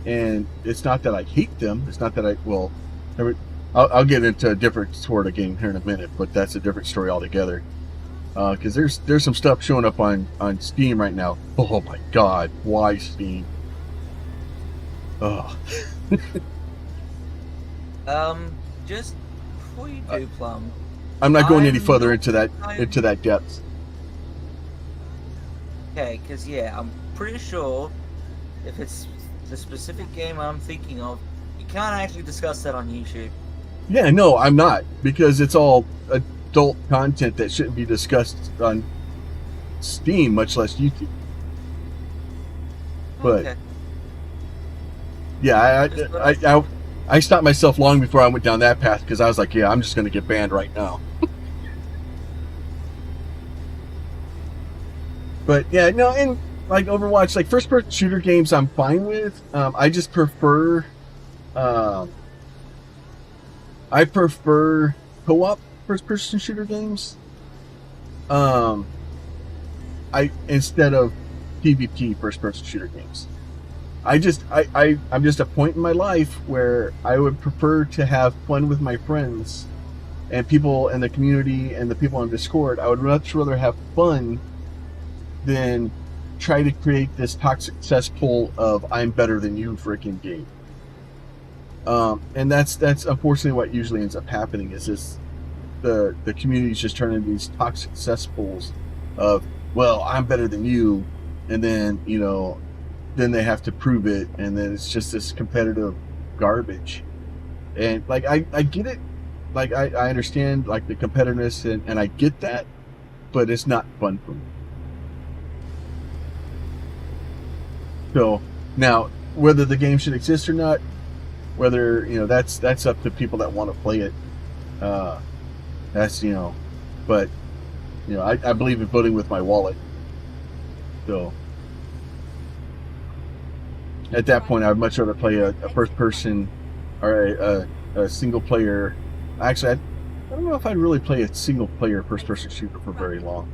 and it's not that I hate them. It's not that I'll get into a different sort of game here in a minute, but that's a different story altogether. Because there's some stuff showing up on Steam right now. Oh my God, why Steam? Oh. Just before you do, Plum, I'm not going any further into that depth. Okay, because yeah, I'm pretty sure if it's the specific game I'm thinking of, you can't actually discuss that on YouTube. Yeah, no, I'm not, because it's all adult content that shouldn't be discussed on Steam, much less YouTube. But Okay. yeah, I stopped myself long before I went down that path, because I was like, yeah, I'm just going to get banned right now. But yeah, no, and like Overwatch, like first-person shooter games, I'm fine with. I just prefer, co-op first-person shooter games. Instead of PvP first-person shooter games. I'm just at a point in my life where I would prefer to have fun with my friends and people in the community and the people on Discord. I would much rather have fun than try to create this toxic cesspool of I'm better than you freaking game. And that's unfortunately what usually ends up happening, is this the community's just turning into these toxic cesspools of, well, I'm better than you, and then then they have to prove it, and then it's just this competitive garbage. And like I get it, like I understand like the competitiveness, and I get that, but it's not fun for me. So now, whether the game should exist or not, whether that's up to people that want to play it. That's but I believe in voting with my wallet. So at that point, I'd much rather play a first person or a single player. Actually, I don't know if I'd really play a single player first person shooter for very long.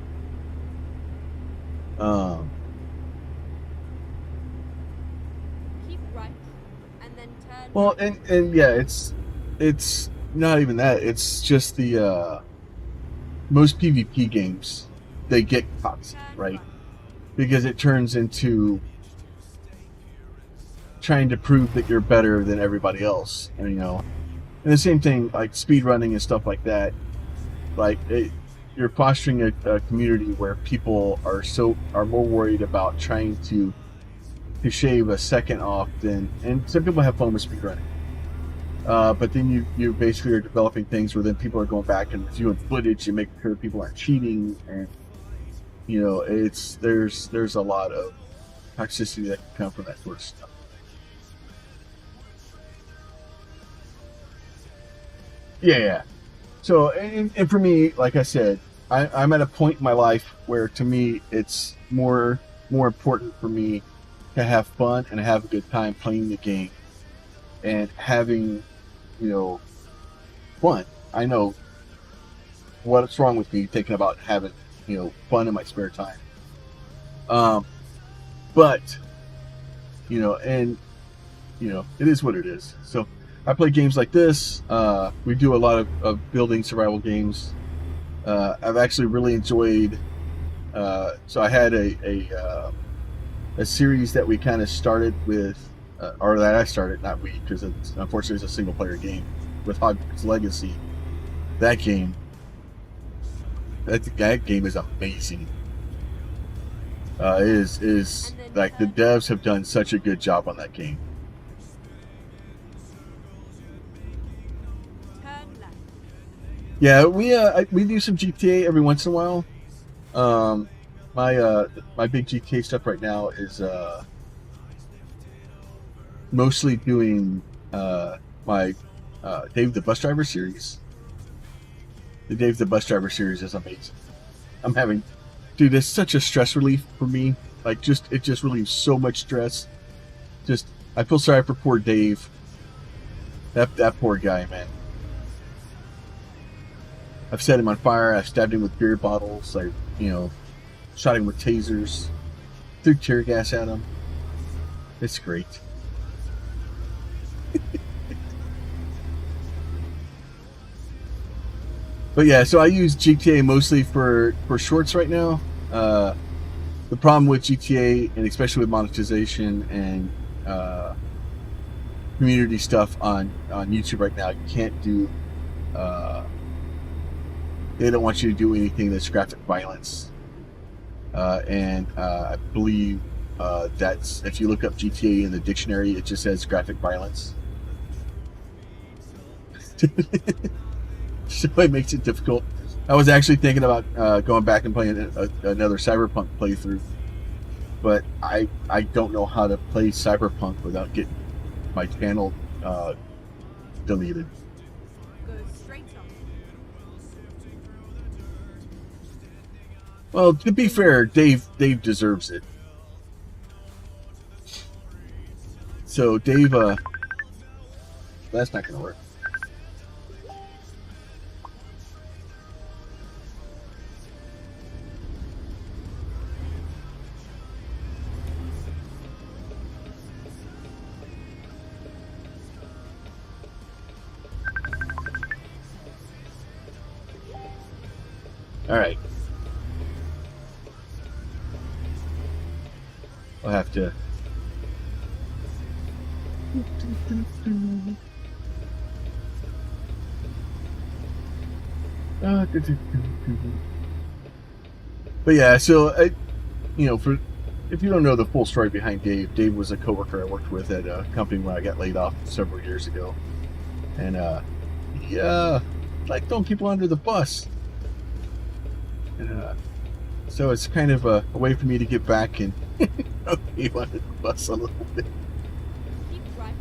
Keep right, and then turn. Well, and yeah, it's not even that. It's just the most PvP games, they get toxic, right? Because it turns into trying to prove that you're better than everybody else, and and the same thing like speedrunning and stuff like that. Like you're fostering a community where people are more worried about trying to shave a second off and some people have fun with speedrunning. But then you basically are developing things where then people are going back and reviewing footage and making sure people aren't cheating, and there's a lot of toxicity that can come from that sort of stuff. Yeah. So and for me, like I said, I'm at a point in my life where to me it's more important for me to have fun and have a good time playing the game and having fun. I know what's wrong with me thinking about having fun in my spare time. But and it is what it is. So I play games like this. We do a lot of building survival games. I've actually really enjoyed. So I had a series that we kind of started with, or that I started, not we, because unfortunately it's a single player game, with Hogwarts Legacy. That game is amazing. It is like the devs have done such a good job on that game. Turn left. Yeah, we do some GTA every once in a while. My big GTA stuff right now is mostly doing my Dave the Bus Driver series. The Dave the Bus Driver series is amazing. Dude, it's such a stress relief for me. Like it just relieves so much stress. I feel sorry for poor Dave. That poor guy, man. I've set him on fire. I've stabbed him with beer bottles. I shot him with tasers. Threw tear gas at him. It's great. But yeah, so I use GTA mostly for shorts right now. The problem with GTA, and especially with monetization and community stuff on YouTube right now, you can't do. They don't want you to do anything that's graphic violence, and I believe that's, if you look up GTA in the dictionary, it just says graphic violence. So it makes it difficult. I was actually thinking about going back and playing another Cyberpunk playthrough, but I don't know how to play Cyberpunk without getting my channel deleted. Go straight on. Well, to be fair, Dave deserves it. So Dave, that's not gonna work. All right. I'll have to. But yeah, so for if you don't know the full story behind Dave, Dave was a coworker I worked with at a company when I got laid off several years ago, and yeah, like throwing people under the bus, and so it's kind of a way for me to get back and throw people under the bus a little bit. Keep driving,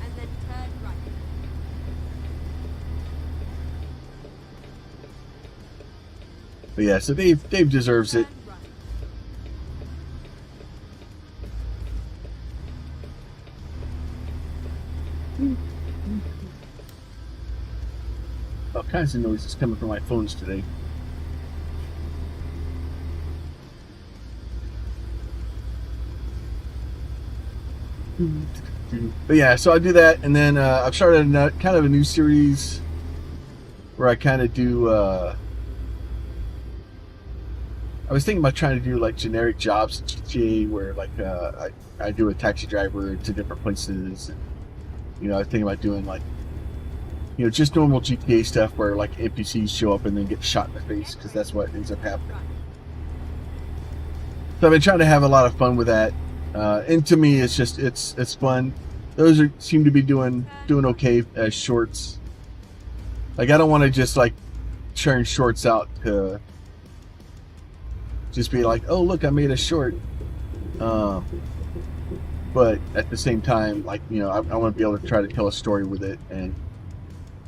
and then turn right. But yeah, so Dave deserves it. Turn right. All kinds of noises coming from my phones today. But yeah, so I do that, and then I've started kind of a new series where I kind of do. I was thinking about trying to do like generic jobs in GTA, where like I do a taxi driver to different places, and I was thinking about doing like just normal GTA stuff where like NPCs show up and then get shot in the face because that's what ends up happening. So I've been trying to have a lot of fun with that, and to me, it's just it's fun. Those seem to be doing okay as shorts. Like I don't want to just like churn shorts out to just be like, oh look, I made a short. But at the same time, like I want to be able to try to tell a story with it, and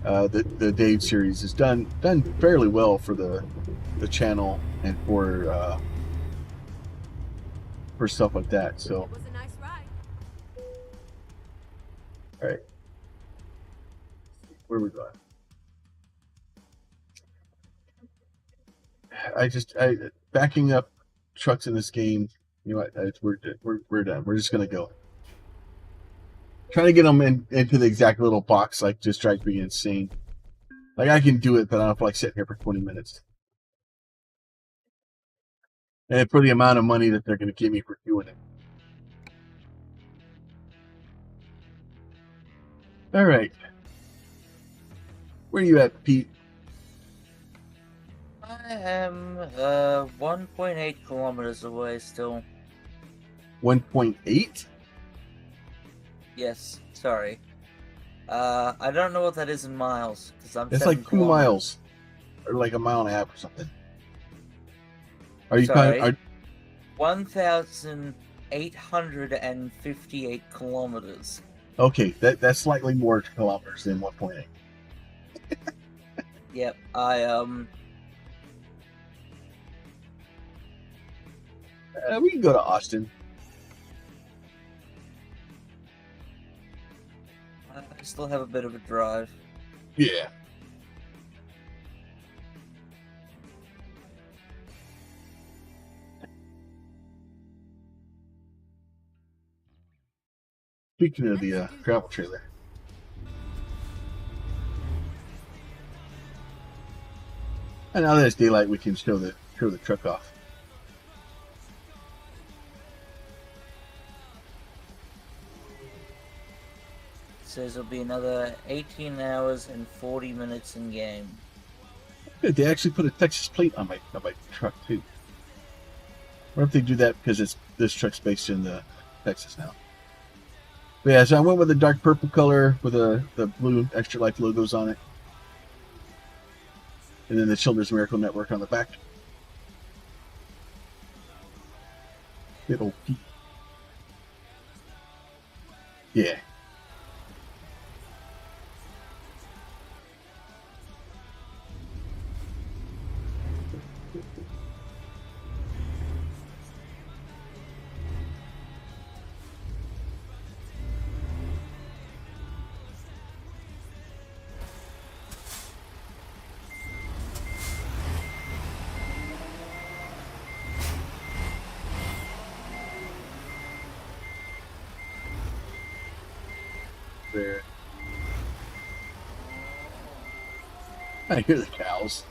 the Dave series is done fairly well for the channel and for stuff like that. So, It was a nice ride. all right, where we going? I backing up trucks in this game. You know what? We're done. We're just gonna go. Trying to get them into the exact little box like just drives me insane. Like I can do it, but I don't feel like sitting here for 20 minutes. And for the amount of money that they're going to give me for doing it. All right. Where are you at, Pete? I am 1.8 kilometers away still. 1.8? Yes, sorry. I don't know what that is in miles because I'm. It's 7 like 2 kilometers. miles, or like a mile and a half or something. Are you Sorry. kind of, 1,858 kilometers. okay? That's slightly more kilometers than 1.8. Yep, We can go to Austin. I still have a bit of a drive. Yeah. Speaking of the travel trailer. And now that it's daylight, we can show the truck off. It says it'll be another 18 hours and 40 minutes in game. Good, they actually put a Texas plate on my truck too. Or if they do that because this truck's based in Texas now. But yeah, so I went with a dark purple color with the blue Extra Life logos on it. And then the Children's Miracle Network on the back. Little Pete. Yeah. There. I hear the cows.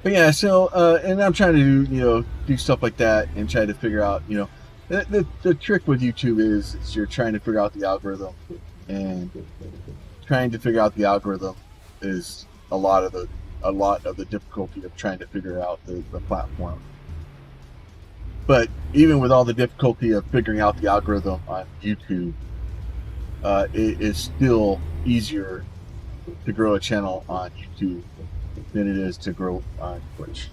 But yeah, so and I'm trying to do stuff like that and try to figure out the trick with YouTube is you're trying to figure out the algorithm, and trying to figure out the algorithm is a lot of the difficulty of trying to figure out the platform. But even with all the difficulty of figuring out the algorithm on YouTube, it is still easier to grow a channel on YouTube than it is to grow on Twitch.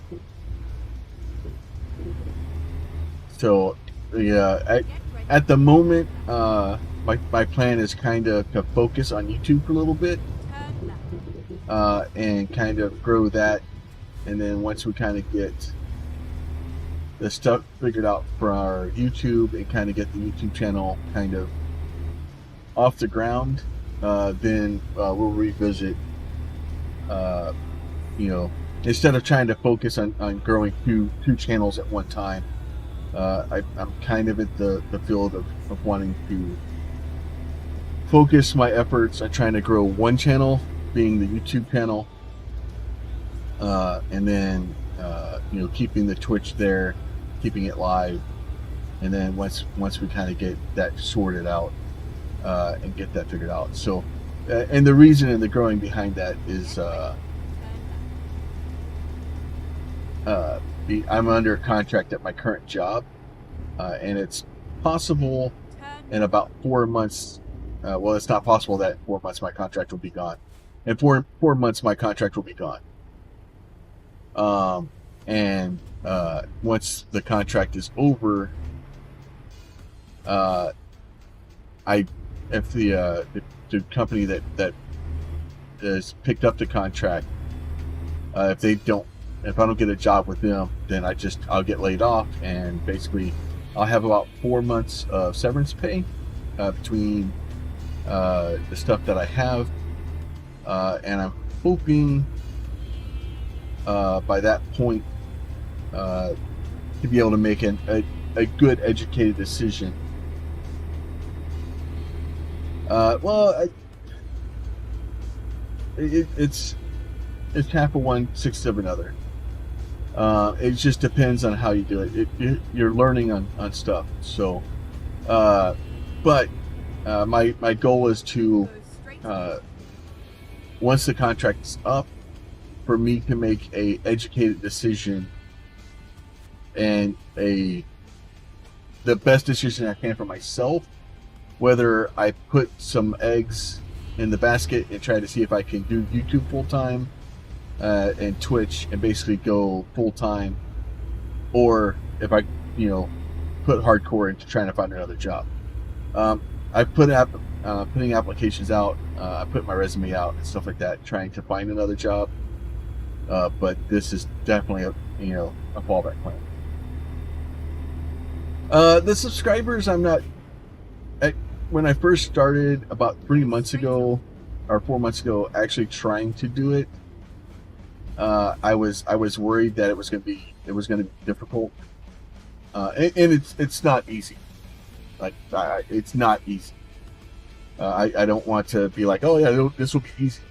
So, yeah, at the moment, my plan is kind of to focus on YouTube for a little bit, and kind of grow that, and then once we kind of get the stuff figured out for our YouTube and kind of get the YouTube channel kind of off the ground, then we'll revisit. Instead of trying to focus on growing two channels at one time, I'm kind of at the field of wanting to focus my efforts on trying to grow one channel, being the YouTube channel, and then keeping the Twitch there, keeping it live, and then once we kind of get that sorted out and get that figured out. So, and the reason and the growing behind that is I'm under contract at my current job, and it's possible in about 4 months. Well, it's not possible that in 4 months my contract will be gone. In 4 months, my contract will be gone. And once the contract is over, if the company that has picked up the contract, if I don't get a job with them, then I'll get laid off, and basically I'll have about 4 months of severance pay between the stuff that I have, and I'm hoping by that point to be able to make a good educated decision. It's half of one, sixth of another. It just depends on how you do it. You're learning on stuff. So, but my goal is to once the contract is up, for me to make a educated decision and the best decision I can for myself, whether I put some eggs in the basket and try to see if I can do YouTube full time and Twitch and basically go full time, or if I put hardcore into trying to find another job. I putting applications out, I put my resume out and stuff like that, trying to find another job, but this is definitely a fallback plan. The subscribers, I'm not. When I first started about 3 months ago or 4 months ago, actually trying to do it, I was worried that it was going to be difficult, and it's not easy. Like it's not easy. I don't want to be like, oh yeah, this will be easy.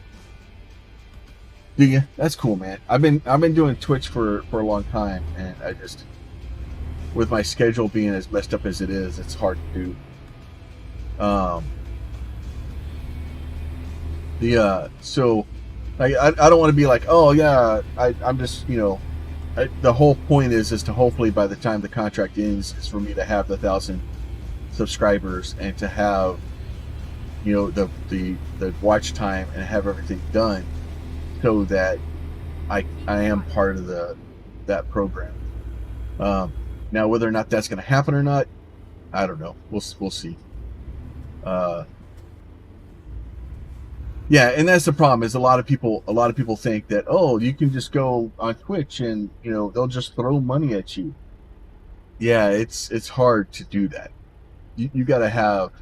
Do you? That's cool, man. I've been doing Twitch for a long time, and I just, with my schedule being as messed up as it is, it's hard to do. So I don't want to be like, oh yeah, I'm just the whole point is to hopefully by the time the contract ends is for me to have the 1,000 subscribers and to have the watch time and have everything done so that I am part of that program. Now whether or not that's going to happen or not, I don't know. We'll see. Yeah, and that's the problem. Is a lot of people think that, oh, you can just go on Twitch and they'll just throw money at you. Yeah, it's hard to do that. You gotta have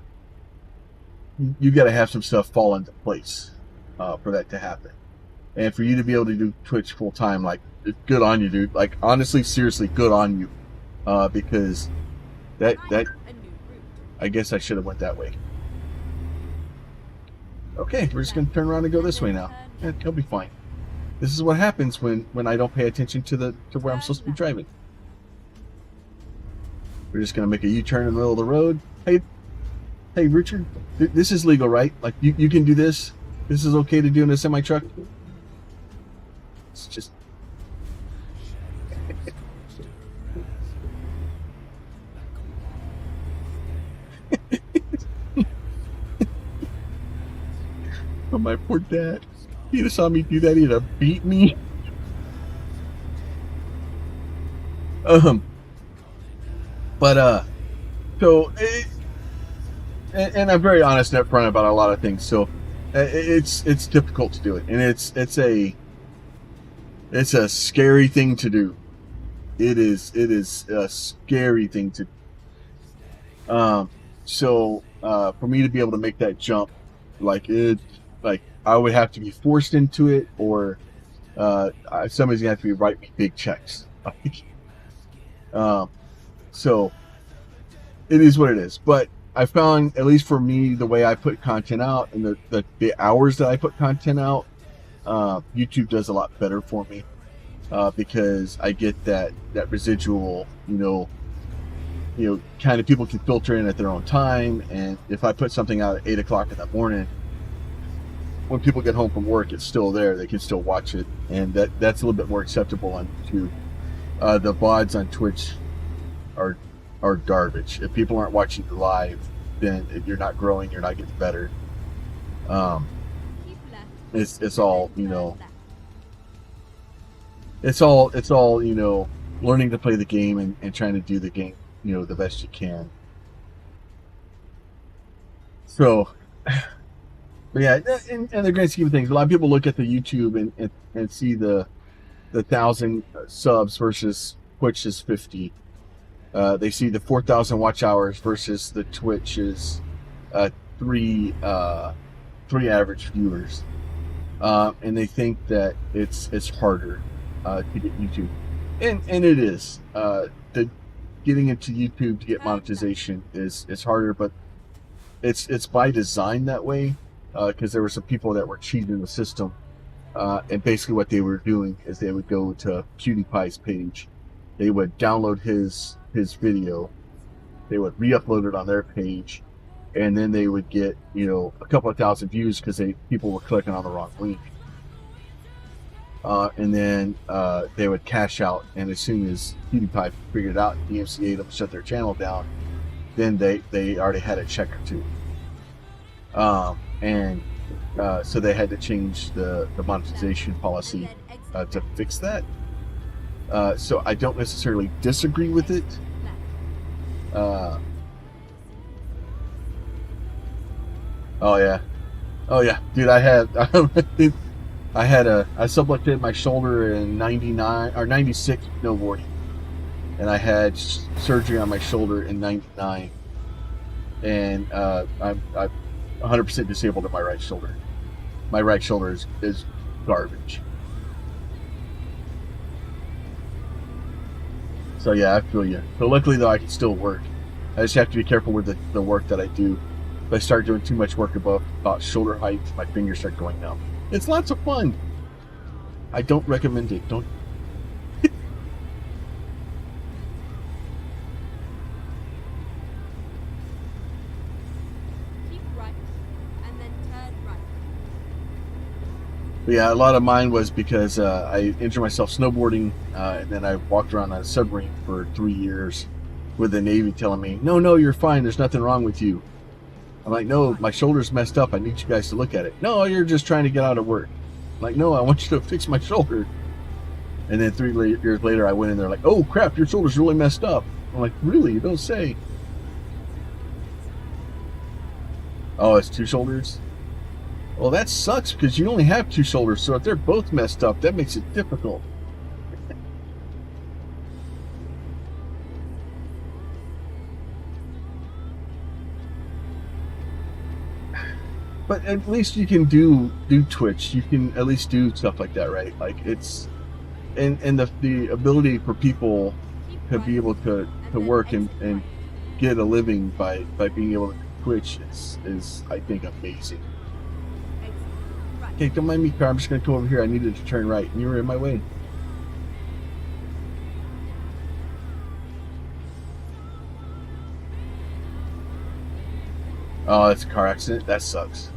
some stuff fall into place for that to happen, and for you to be able to do Twitch full time, like, good on you, dude. Like, honestly, seriously, good on you, because that I guess I should have went that way. Okay, we're just going to turn around and go this way now. Yeah, he'll be fine. This is what happens when I don't pay attention to where I'm supposed to be driving. We're just gonna make a U-turn in the middle of the road. Hey, Richard, this is legal, right? Like you can do this. This is okay to do in a semi truck. It's just. Oh, my poor dad. He'd have saw me do that, he'd have beat me. But so and I'm very honest and upfront about a lot of things. So it's difficult to do it, and it's a scary thing to do. It is a scary thing to do. So for me to be able to make that jump, like I would have to be forced into it, or somebody's gonna have to be write me big checks. So it is what it is. But I found, at least for me, the way I put content out and the hours that I put content out, YouTube does a lot better for me, because I get that residual, kind of people can filter in at their own time. And if I put something out at 8 o'clock in the morning, when people get home from work, it's still there. They can still watch it, and that's a little bit more acceptable on YouTube. The VODs on Twitch are garbage. If people aren't watching you live, then you're not growing. You're not getting better. It's all It's all learning to play the game and trying to do the game the best you can. So, but yeah, in the grand scheme of things, a lot of people look at the YouTube and see the 1,000 subs versus Twitch's 50. They see the 4,000 watch hours versus the Twitch's three average viewers, and they think that it's harder to get YouTube, and it is. Getting into YouTube to get monetization is harder, but it's by design that way, because there were some people that were cheating the system, and basically what they were doing is they would go to PewDiePie's page, they would download his video, they would re-upload it on their page, and then they would get a couple of thousand views because people were clicking on the wrong link, and then they would cash out. And as soon as PewDiePie figured it out, DMCA'd them, shut their channel down, then they already had a check or two, and so they had to change the monetization policy to fix that. So I don't necessarily disagree with it. Oh yeah, dude. I subluxated my shoulder in '99 or '96 snowboarding, and I had surgery on my shoulder in '99, and I'm 100% disabled in my right shoulder. My right shoulder is garbage. So yeah, I feel you. But luckily though, I can still work. I just have to be careful with the work that I do. If I start doing too much work above about shoulder height, my fingers start going numb. It's lots of fun. I don't recommend it. Don't. Keep right, and then turn right. But yeah, a lot of mine was because I injured myself snowboarding, and then I walked around on a submarine for 3 years with the Navy telling me, no, you're fine. There's nothing wrong with you. I'm like, no, my shoulder's messed up. I need you guys to look at it. No, you're just trying to get out of work. I'm like, no, I want you to fix my shoulder. And then 3 years later, I went in there like, oh crap, your shoulder's really messed up. I'm like, really? You don't say. Oh, it's 2 shoulders? Well, that sucks because you only have 2 shoulders. So if they're both messed up, that makes it difficult. But at least you can do Twitch. You can at least do stuff like that, right? Like it's, and the ability for people to be able to work and get a living by being able to Twitch is I think amazing. Exit right. Okay, don't mind me, car. I'm just gonna go over here. I needed to turn right, and you were in my way. Oh, it's a car accident. That sucks.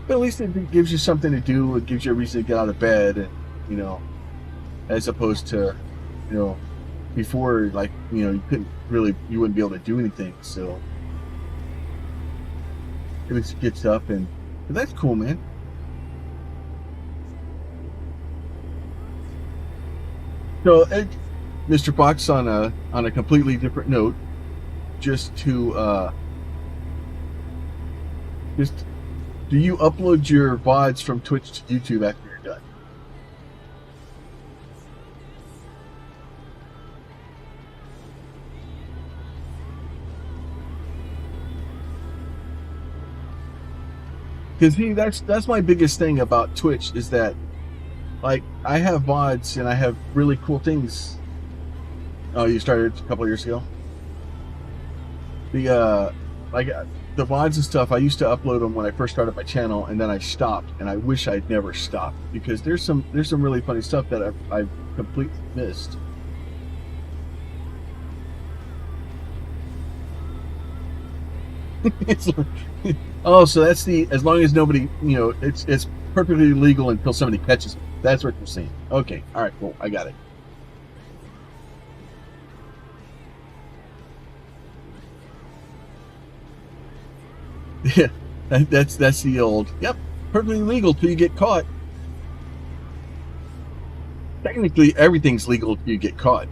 But at least it gives you something to do. It gives you a reason to get out of bed, and you know, as opposed to, you know, before, like, you know, you wouldn't be able to do anything. So at least it gets up, and but that's cool, man. So, Mr. Fox, on a completely different note, just to just do you upload your VODs from Twitch to YouTube after you're done? Because that's my biggest thing about Twitch is that, like, I have VODs and I have really cool things. Oh, you started a couple of years ago? The like the VODs and stuff, I used to upload them when I first started my channel, and then I stopped, and I wish I'd never stopped, because there's some really funny stuff that I've completely missed. It's like, oh, so that's as long as nobody, you know, it's perfectly legal until somebody catches me. That's what you're saying. Okay, all right, cool, I got it. Yeah, that's the old. Yep, perfectly legal till you get caught. Technically, everything's legal till you get caught.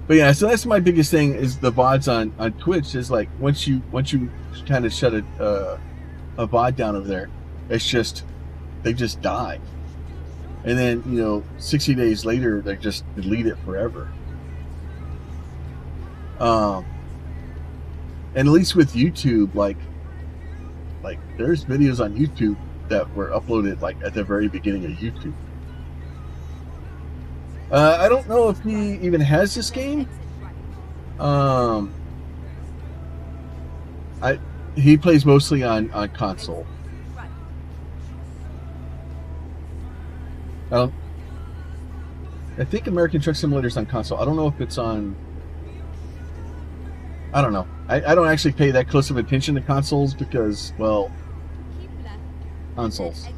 But yeah, so that's my biggest thing is the VODs on Twitch. Is like once you kind of shut a VOD down over there, it's just they just die, and then 60 days later they just delete it forever. And at least with YouTube, like there's videos on YouTube that were uploaded like at the very beginning of YouTube. I don't know if he even has this game. He plays mostly on console. I think American Truck Simulator's on console. I don't know if it's on. I don't know. I don't actually pay that close of attention to consoles because, well, consoles.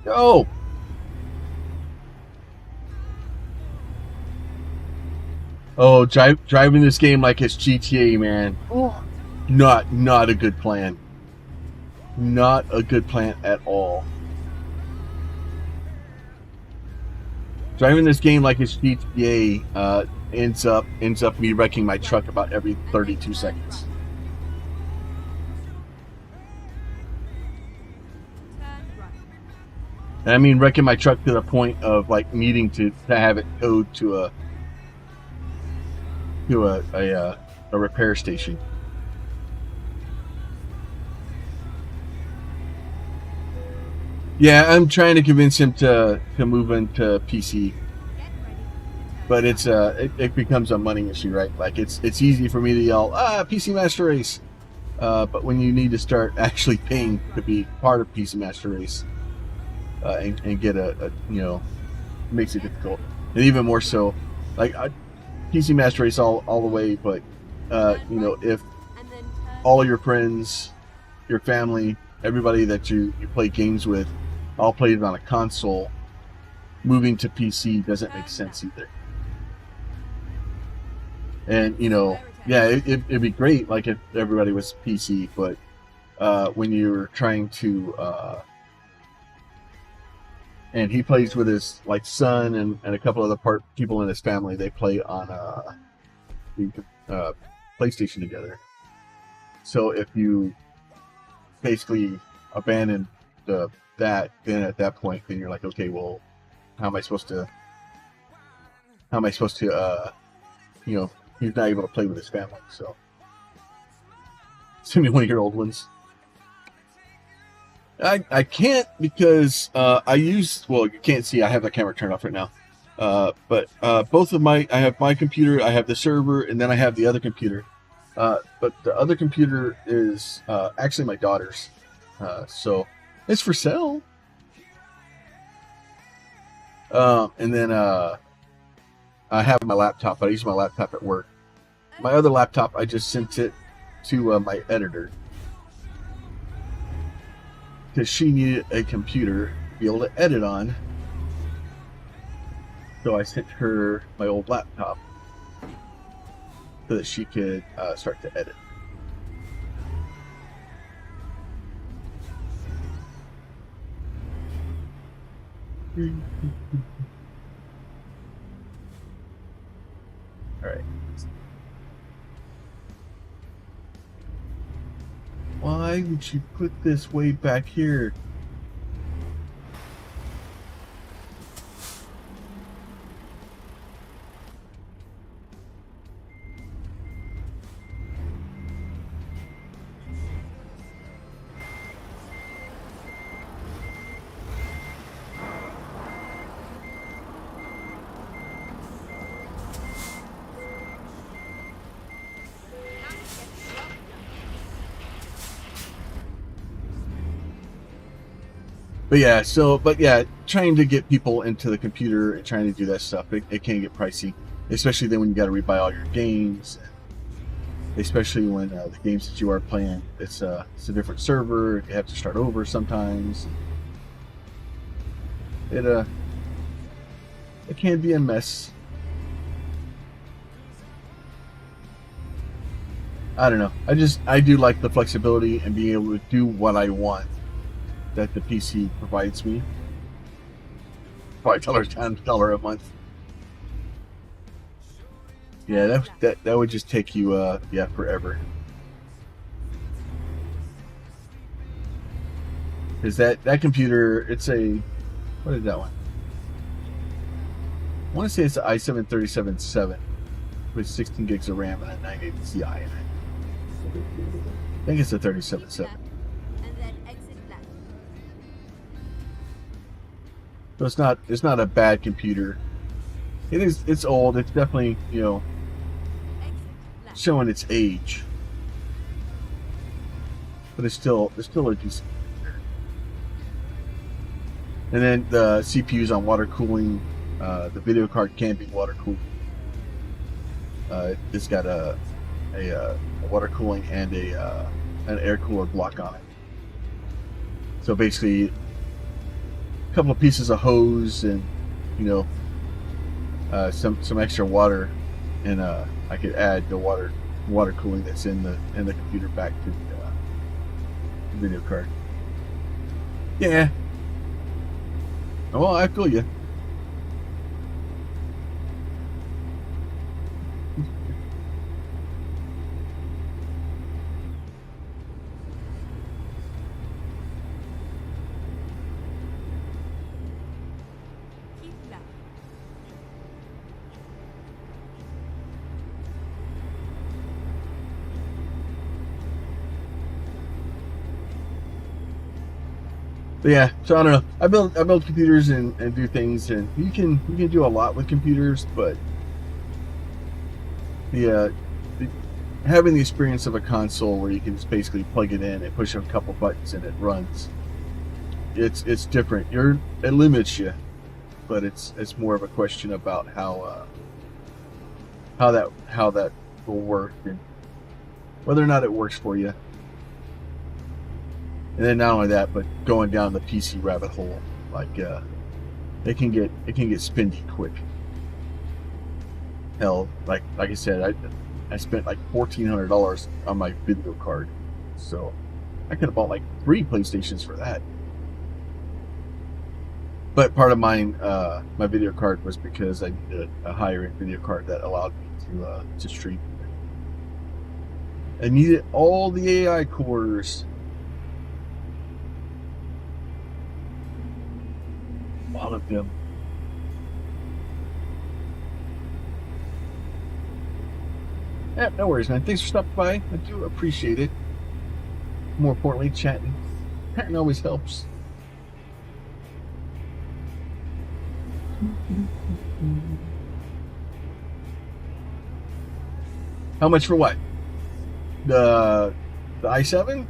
Oh! Oh, driving this game like it's GTA, man. Not a good plan. Not a good plan at all. Driving this game like it's GTA ends up me wrecking my truck about every 32 seconds. And I mean wrecking my truck to the point of like needing to have it towed to a repair station. Yeah, I'm trying to convince him to move into PC, but it becomes a money issue, right? Like it's easy for me to yell PC Master Race, but when you need to start actually paying to be part of PC Master Race and get a makes it difficult, and even more so, like PC Master Race all the way, but if all your friends, your family, everybody that you play games with all played on a console, moving to PC doesn't make sense either. And yeah, it'd be great like if everybody was PC, but when you're trying to and he plays with his like son and a couple other people in his family, they play on PlayStation together. So if you basically abandon that, then at that point, then you're like, okay, well, how am I supposed to he's not able to play with his family. So Send me one of your old ones. I can't because I use, well, you can't see, I have the camera turned off right now. But both of I have my computer, I have the server, and then I have the other computer. But the other computer is actually my daughter's. So it's for sale. And then I have my laptop. I use my laptop at work. My other laptop, I just sent it to my editor. Because she needed a computer to be able to edit on. So I sent her my old laptop so that she could start to edit. All right. Why would you put this way back here? But yeah, trying to get people into the computer and trying to do that stuff, it can get pricey, especially then when you got to rebuy all your games, especially when the games that you are playing, it's a different server, you have to start over sometimes. It can be a mess. I don't know. I do like the flexibility and being able to do what I want that the PC provides me. $5 a month. Yeah, that would just take you forever. Because that computer, it's a, what is that one? I want to say it's an i7-37-7 with 16 gigs of RAM and a 980 Ti in it. I think it's a 37-7. So it's not a bad computer. It's old. It's definitely, showing its age. But it's still a decent computer. And then the CPU's on water cooling. The video card can be water cooled. It's got a water cooling and an air cooler block on it. So basically, a couple of pieces of hose and some extra water, and I could add the water cooling that's in the computer back to the video card. Yeah. Well, I feel you. But yeah, so I don't know. I build computers and do things, and you can do a lot with computers, but having the experience of a console where you can just basically plug it in and push a couple buttons and it runs, it's different. It limits you, but it's more of a question about how that will work and whether or not it works for you. And then not only that, but going down the PC rabbit hole, like it can get spendy quick. Hell, like I said, I spent like $1,400 on my video card, so I could have bought like 3 PlayStations for that. But part of mine, my video card, was because I needed a higher end video card that allowed me to stream. I needed all the AI cores. All of them. Yeah, no worries, man. Thanks for stopping by. I do appreciate it. more importantly, chatting. Chatting always helps. How much for what? The i7?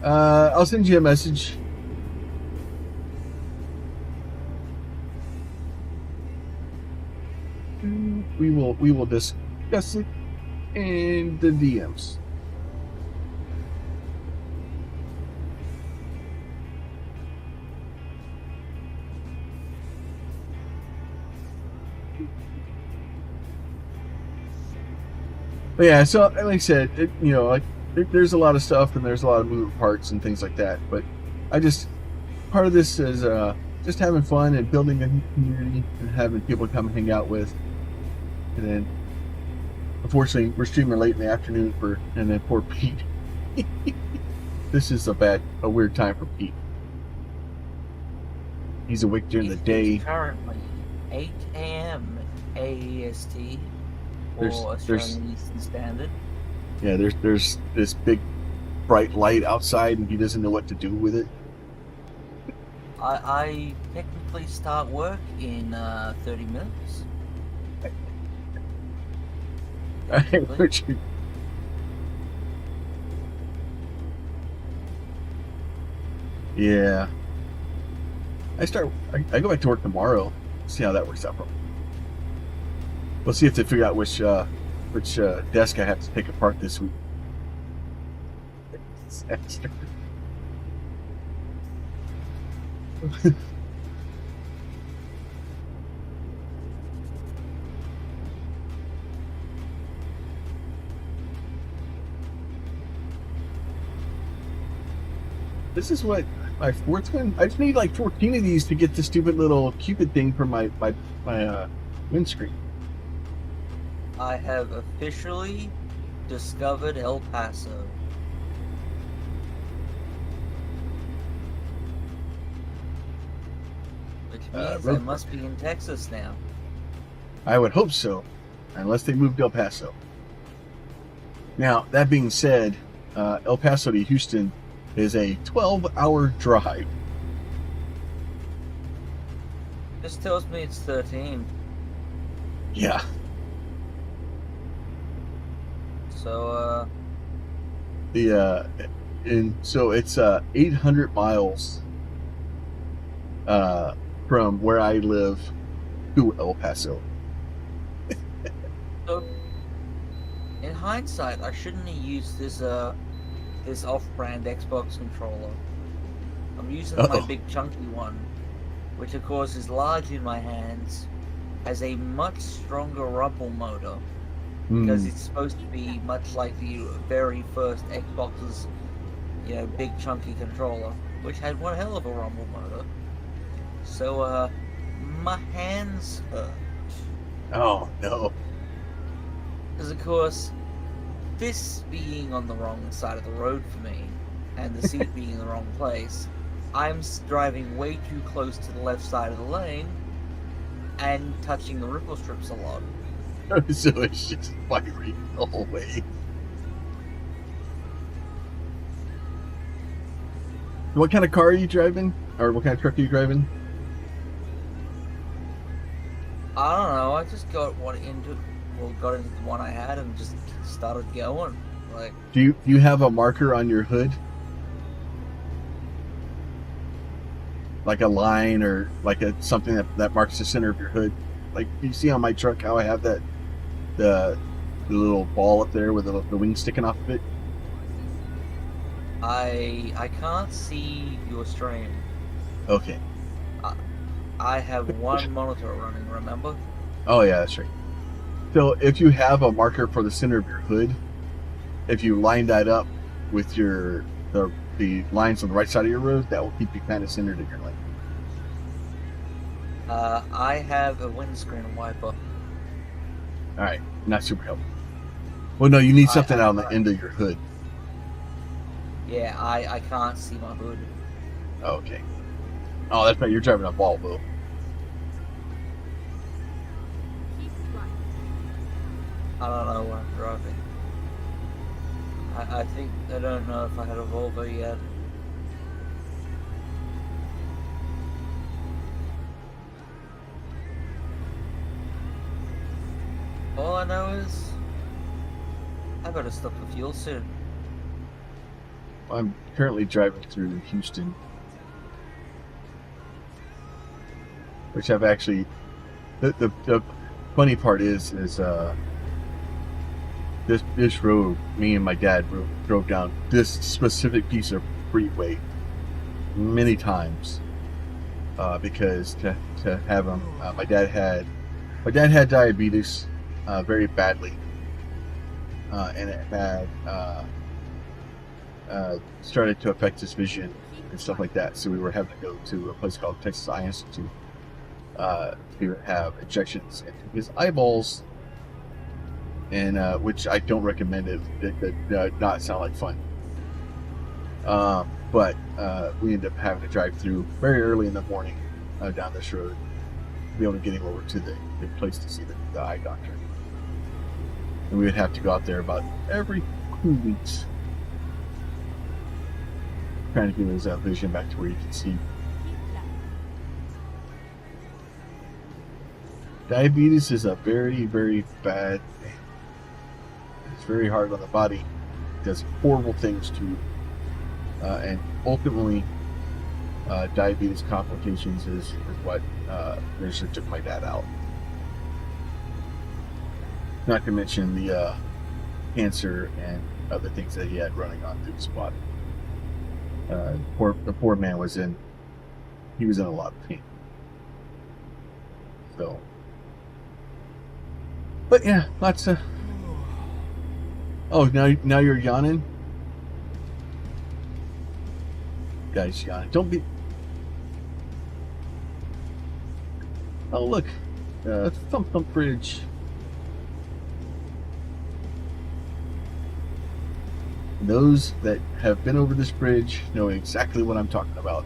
I'll send you a message. We will discuss it in the DMs. But yeah, so like I said, there's a lot of stuff and there's a lot of moving parts and things like that. But part of this is just having fun and building a community and having people come hang out with. And then, unfortunately, we're streaming late in the afternoon and then poor Pete. This is a weird time for Pete. He's awake during the day. Currently 8 a.m. AEST or Australian Eastern Standard. Yeah, there's this big bright light outside and he doesn't know what to do with it. I technically start work in 30 minutes. Yeah. I go back to work tomorrow. See how that works out for me. We'll see if they figure out which desk I have to take apart this week. This is what my fourth one. I just need like 14 of these to get the stupid little Cupid thing for my windscreen. I have officially discovered El Paso. Which means I must be in Texas now. I would hope so, unless they moved El Paso. Now, that being said, El Paso to Houston is a 12-hour drive. This tells me it's 13. Yeah. So, so it's 800 miles from where I live to El Paso. So, in hindsight, I shouldn't have used this off-brand Xbox controller. I'm using my big chunky one, which of course is large in my hands, has a much stronger rumble motor, because it's supposed to be much like the very first Xbox's, big chunky controller, which had one hell of a rumble motor. So, my hands hurt. Oh, no. Because of course, this being on the wrong side of the road for me, and the seat being in the wrong place, I'm driving way too close to the left side of the lane, and touching the ripple strips a lot. So it's just fiery the whole way. What kind of car are you driving? Or what kind of truck are you driving? I don't know, I just got into the one I had and just started going. Like, do you have a marker on your hood? Like a line or like something that marks the center of your hood? Like, you see on my truck how I have the little ball up there with the wing sticking off of it? I can't see your stream. Okay. I have one monitor running, remember? Oh yeah, that's right. So if you have a marker for the center of your hood, if you line that up with the lines on the right side of your road, that will keep you kind of centered in your lane. I have a windscreen wiper. Alright, not super helpful. Well, no, you need something out on the end of your hood. Yeah, I can't see my hood. Okay. Oh, that's right, you're driving a Volvo. Keep right. I don't know what I'm driving. I think I don't know if I had a Volvo yet. All I know is I better stop for fuel soon. I'm currently driving through Houston, which I've actually. The funny part is this road. Me and my dad drove down this specific piece of freeway many times because to have him. My dad had diabetes very badly, and it had started to affect his vision and stuff like that. So we were having to go to a place called Texas Eye Institute to have injections into his eyeballs, and which I don't recommend. It did not sound like fun. But we ended up having to drive through very early in the morning down this road to be able to get him over to the place to see the eye doctor. And we would have to go out there about every 2 weeks, trying to get his vision back to where you can see. Diabetes is a very, very bad thing. It's very hard on the body. It does horrible things to you. And ultimately, diabetes complications is what eventually took my dad out. Not to mention the cancer and other things that he had running on through his body. The poor man was in a lot of pain. So, but yeah, lots of. Oh, now you're yawning, guys. Yawning. Don't be. Oh look, thump bridge. Those that have been over this bridge know exactly what I'm talking about.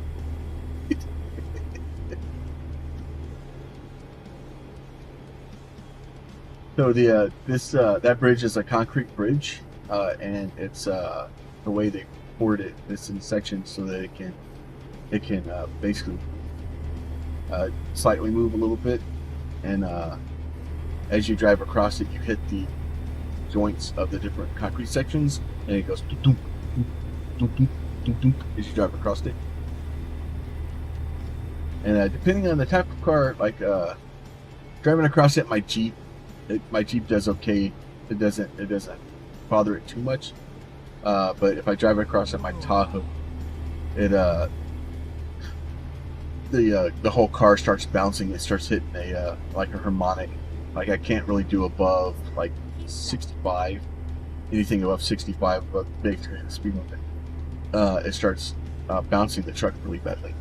So that bridge is a concrete bridge, and it's the way they poured it. It's in sections so that it can basically slightly move a little bit, and as you drive across it, you hit the joints of the different concrete sections, and it goes doop, doop, doop, doop, doop, as you drive across it. And depending on the type of car, like driving across it, my Jeep does okay. It doesn't bother it too much. But if I drive across it, my Tahoe, the whole car starts bouncing. It starts hitting a harmonic. Like I can't really do above like 65. Anything above 65, above basically the speed limit, it starts bouncing the truck really badly.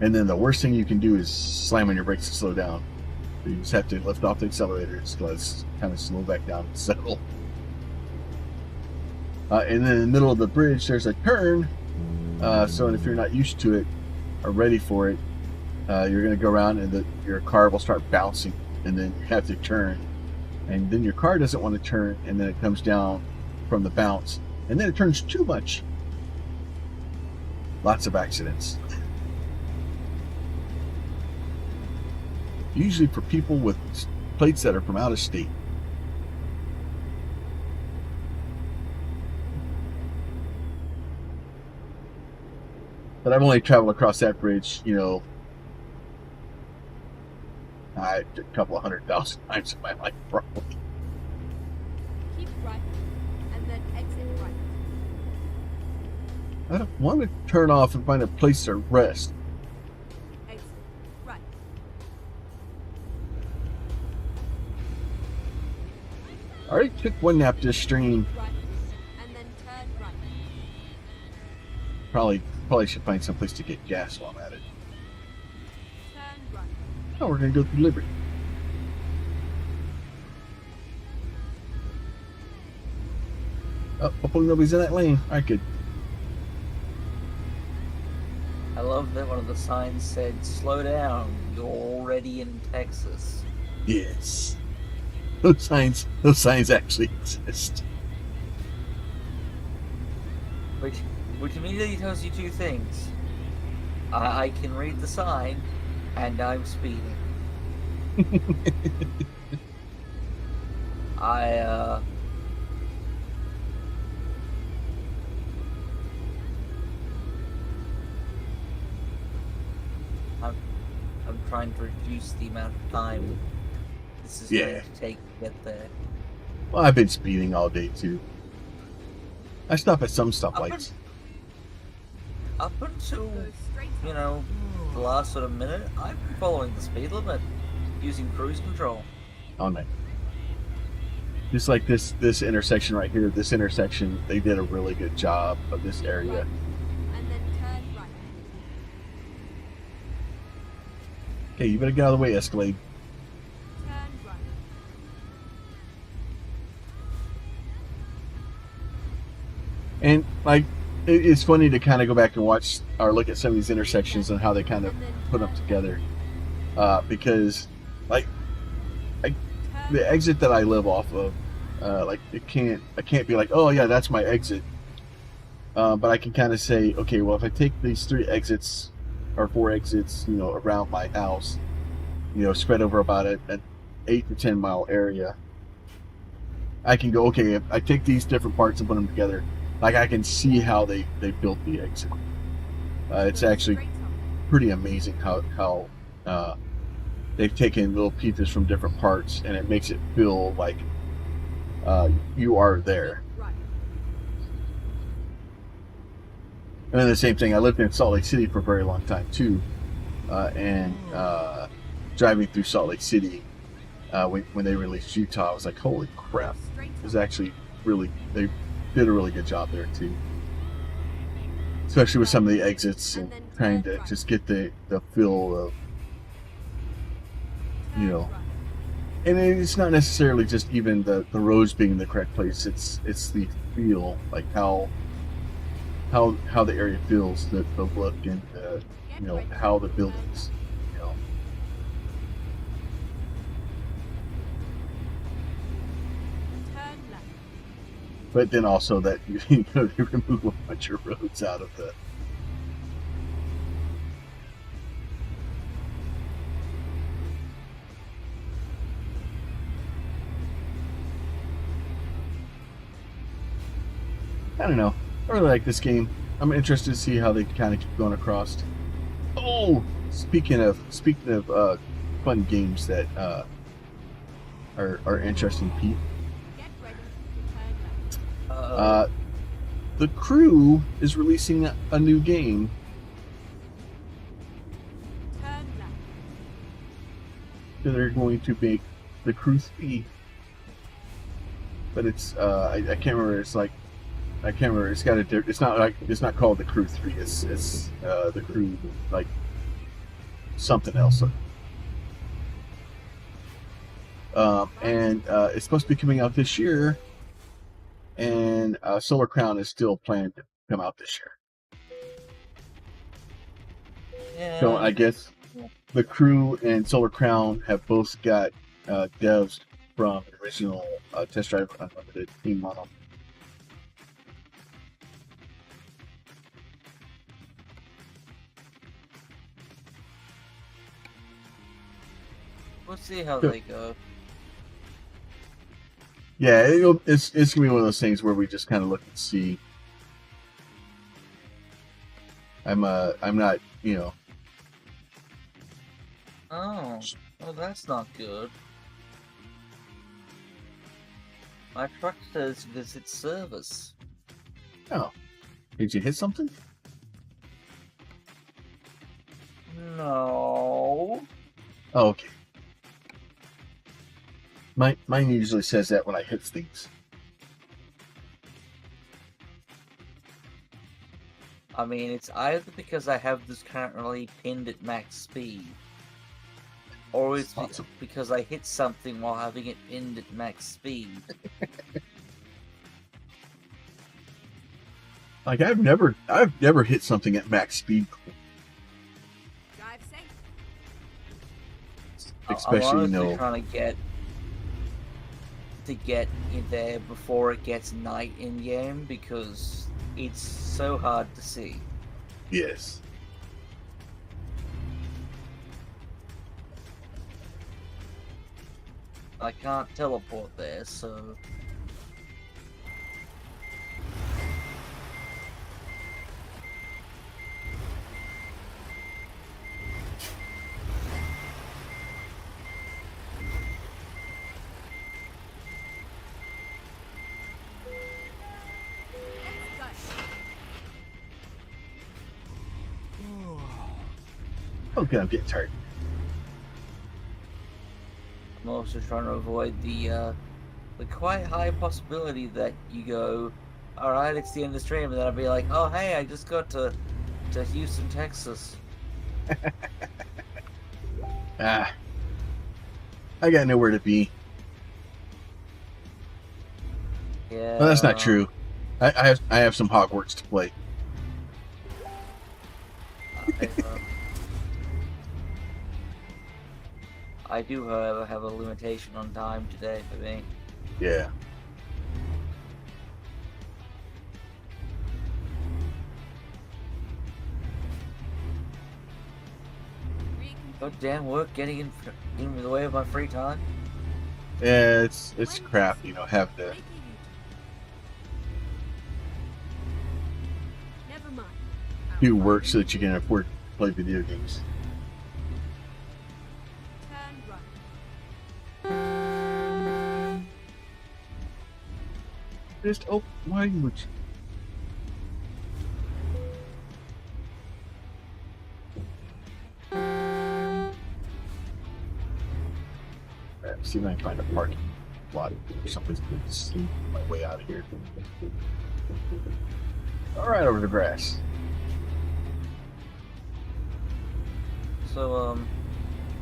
And then the worst thing you can do is slam on your brakes to slow down. You just have to lift off the accelerator, just kind of slow back down and settle. And then in the middle of the bridge, there's a turn. So if you're not used to it or ready for it, you're going to go around and your car will start bouncing, and then you have to turn. And then your car doesn't want to turn, and then it comes down from the bounce, and then it turns too much. Lots of accidents. Usually for people with plates that are from out of state. But I've only traveled across that bridge, a couple of 100,000 times in my life, probably. Keep right, and then exit right. I don't want to turn off and find a place to rest. Exit right. I already took one nap this stream. Right, and then turn right. Probably should find some place to get gas while I'm at it. Turn right. Oh, we're gonna go through Liberty. Oh, hopefully nobody's in that lane. Alright, good. I love that one of the signs said, "Slow down, you're already in Texas." Yes. Those signs actually exist. Which immediately tells you two things. I can read the sign, and I'm speeding. I I'm trying to reduce the amount of time this is going to take to get there. Well, I've been speeding all day too. I stop at some stoplights. Up until, you know, the last sort of minute, I've been following the speed limit using cruise control. All night. Just like this intersection right here, this intersection, they did a really good job of this area. And then turn right. Okay, you better get out of the way, Escalade. Turn right. And like, it's funny to kind of go back and watch or look at some of these intersections and how they kind of put them together, because like the exit that I live off of, like I can't be like, oh yeah, that's my exit, but I can kind of say, okay, well if I take these 3 exits or 4 exits, you know, around my house, you know, spread over about an 8 to 10 mile area, I can go, okay, if I take these different parts and put them together, like I can see how they built the exit. It's actually pretty amazing how they've taken little pieces from different parts, and it makes it feel like you are there. And then the same thing, I lived in Salt Lake City for a very long time too, and driving through Salt Lake City when they released Utah, I was like, holy crap, it was actually really, they did a really good job there too, especially with some of the exits and trying to just get the feel of, you know, and it's not necessarily just even the roads being in the correct place, it's the feel, like how the area feels, the look, and you know, how the buildings, you know. But then also that, you know, they remove a bunch of roads out of the. I don't know. I really like this game. I'm interested to see how they kind of keep going across. Oh, speaking of fun games that are interesting, Pete. The Crew is releasing a new game. They're going to make The Crew 3, but it's I can't remember. It's like, I can't remember. It's got a. It's not called The Crew 3. It's The Crew, like something else. And it's supposed to be coming out this year. And Solar Crown is still planned to come out this year. Yeah. So I guess The Crew and Solar Crown have both got devs from the original Test Drive Unlimited team on them. We'll see how they go. Yeah, it's gonna be one of those things where we just kind of look and see. I'm not, you know. Oh, well, that's not good. My truck says visit service. Oh, did you hit something? No. Oh, okay. Mine usually says that when I hit things. I mean, it's either because I have this currently pinned at max speed, or it's because I hit something while having it pinned at max speed. Like I've never hit something at max speed. Drive safe. I'm especially honestly trying to get in there before it gets night in game because it's so hard to see. Yes. I can't teleport there, so Let's go. Okay, I'm getting tired. I'm also trying to avoid the quite high possibility that you go, all right, it's the end of the stream, and then I'll be like, oh hey, I just got to Houston, Texas. Ah, I got nowhere to be. Yeah. Well, that's not true. I have some Hogwarts to play. I do, however, have a limitation on time today for me. Yeah. Goddamn work getting in the way of my free time. Yeah, it's crap, having to. Never mind. Do work so that you can afford to play video games. Turn right. Just language. See if I can find a parking lot or something to see my way out of here. All right, over the grass. So,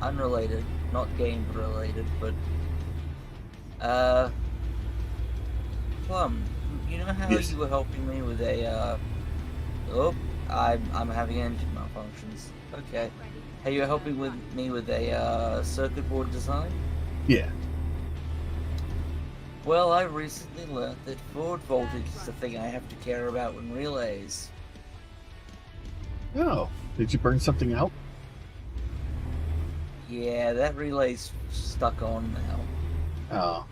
unrelated, not game related, but Plum, you know how Yes. you were helping me with a oh, I'm having engine malfunctions. Okay. How you were helping me with a circuit board design? Yeah. Well, I recently learned that forward voltage is the thing I have to care about when relays. Oh, did you burn something out? Yeah, that relay's stuck on now. Oh.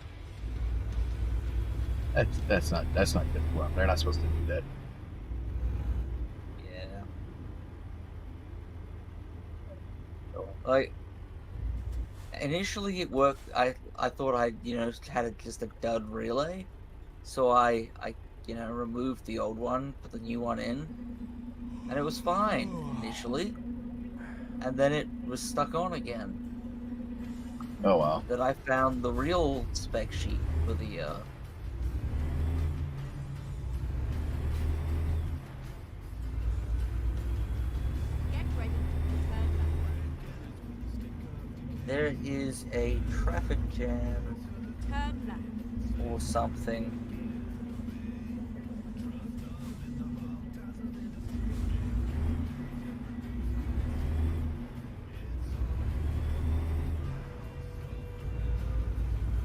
That's not good. Well, they're not supposed to do that. Yeah. Like, initially it worked. I thought I had just a dud relay, so I removed the old one, put the new one in, and it was fine initially, and then it was stuck on again. Oh wow. That I found the real spec sheet for the Get ready to turn left. there is a traffic jam Turn left. or something.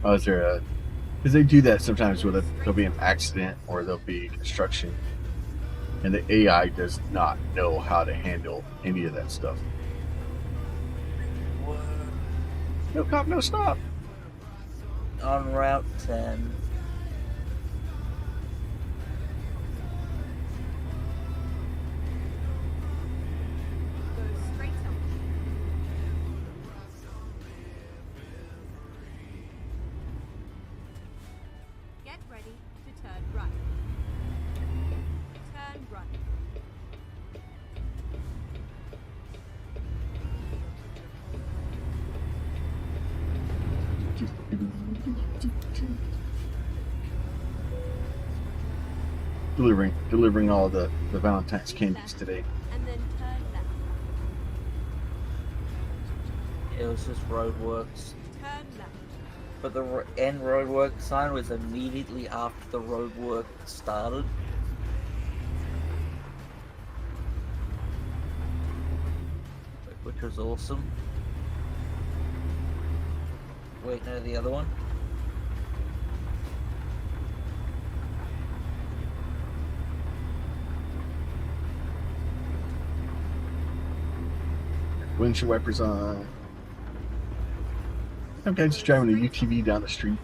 Oh, is there a? Because they do that sometimes with there'll be an accident or there'll be construction, and the AI does not know how to handle any of that stuff. What? No cop, no stop. On Route 10. Go straight on. Get ready to turn right. Turn right. Delivering all the Valentine's candies today. And then turn left. It was just roadworks. Turn left. But the end roadwork sign was immediately after the roadwork started. Which was awesome. Wait, no, the other one. Windshield wipers on. Some guy's just driving a UTV down the street.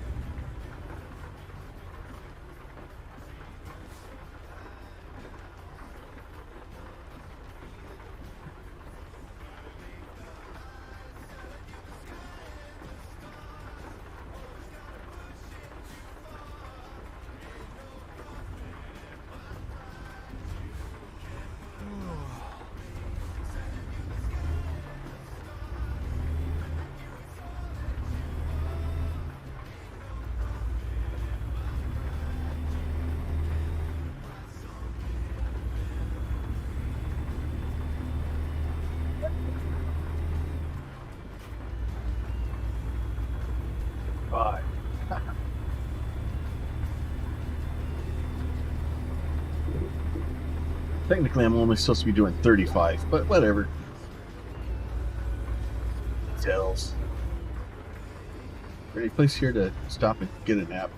Bye. Technically, I'm only supposed to be doing 35, but whatever. Details. Any place here to stop and get a nap?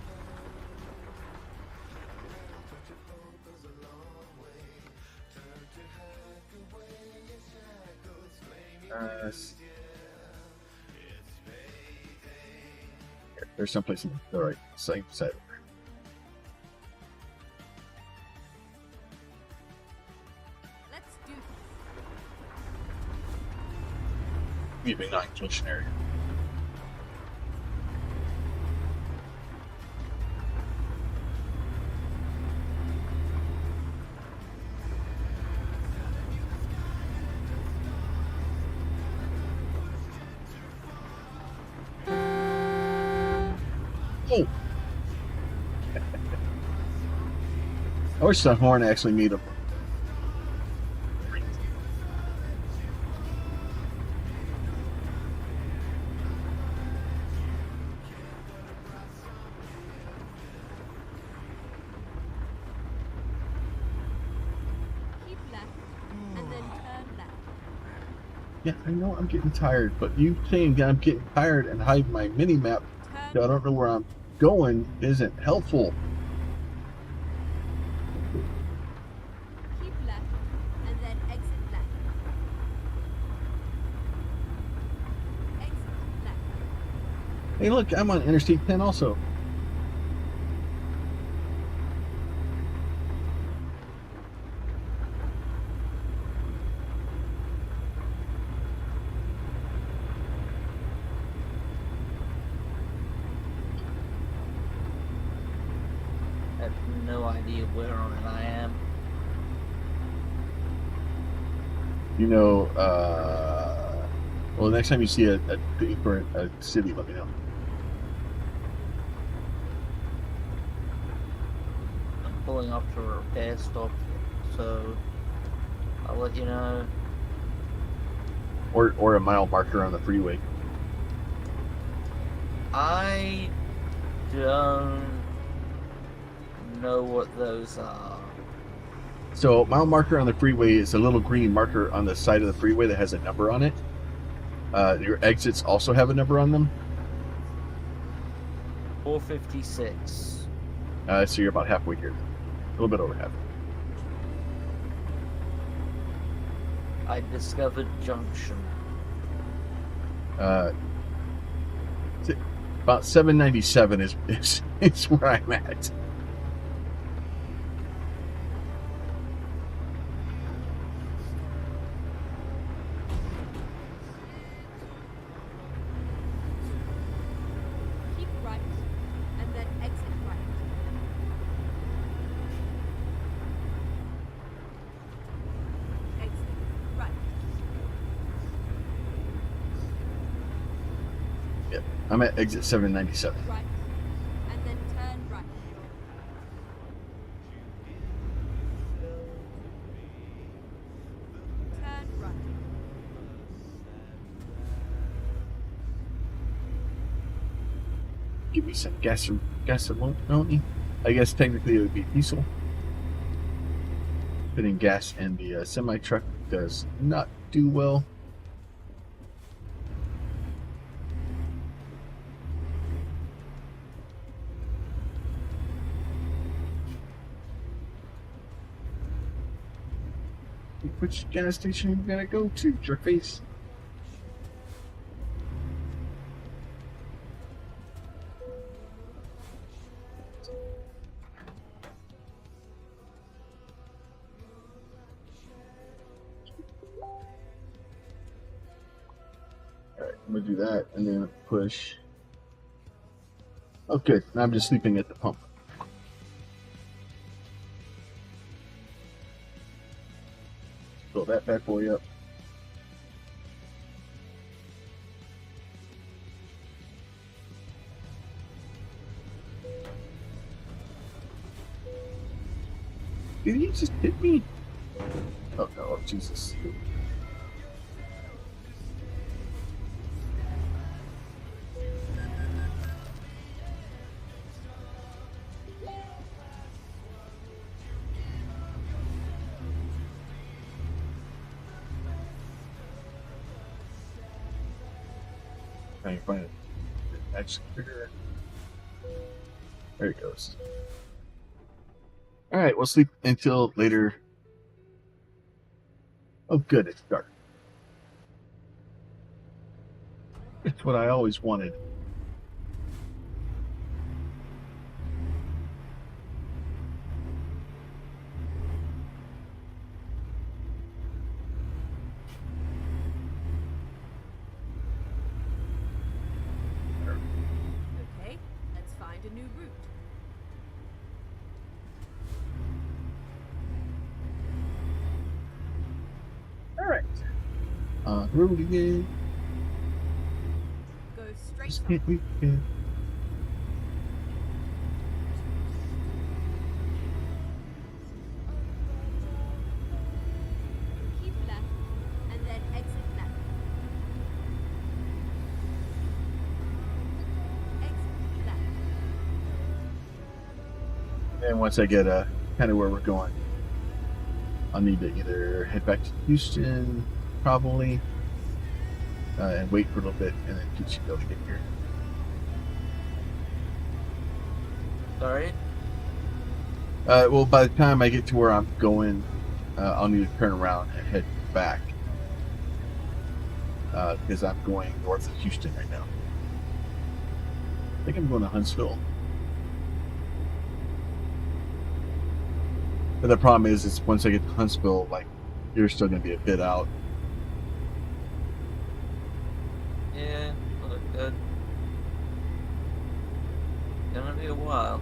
There's someplace in the right side. Let's do this. Maybe not inflationary. Oh! I wish the horn actually made a. Keep left, and then turn left. Yeah, I know I'm getting tired, but you saying that I'm getting tired and hide my mini map so I don't know where I'm going isn't helpful. Keep left, and then exit left. Exit left. Hey, look, I'm on Interstate 10 also. I have no idea where on it I am. You know, well, next time you see a city, let me know. I'm pulling up to a repair stop, so I'll let you know. Or a mile marker on the freeway. I don't know what those are. So, mile marker on the freeway is a little green marker on the side of the freeway that has a number on it. Your exits also have a number on them. 456. So you're about halfway here. A little bit over half. I discovered Junction. About 797 is where I'm at. Keep right, and then exit right. Exit right. Yep, I'm at exit 797. Right, and then turn right. Turn right. Give me some gasoline. I guess technically it would be diesel. Putting gas in the semi truck does not do well. Which gas station are you gonna go to, jerkface? Alright, I'm gonna do that and then push. Oh, good. Now I'm just sleeping at the pump. Fill that bad boy up. Did he just hit me? Oh no, oh, Jesus. I can find it. Action figure. There it goes. Alright, we'll sleep until later. Oh, good, it's dark. It's what I always wanted. Okay, let's find a new route. Alright. On the road again. Go straight Just up. can't wait again. Keep left, and then exit left. Exit left. And once I get kind of where we're going, I'll need to either head back to Houston, probably, and wait for a little bit, and then get you go to get here. Sorry? Well, by the time I get to where I'm going, I'll need to turn around and head back, because I'm going north of Houston right now. I think I'm going to Huntsville. But the problem is once I get to Huntsville, like, you're still going to be a bit out. Yeah, look good. Gonna be a while.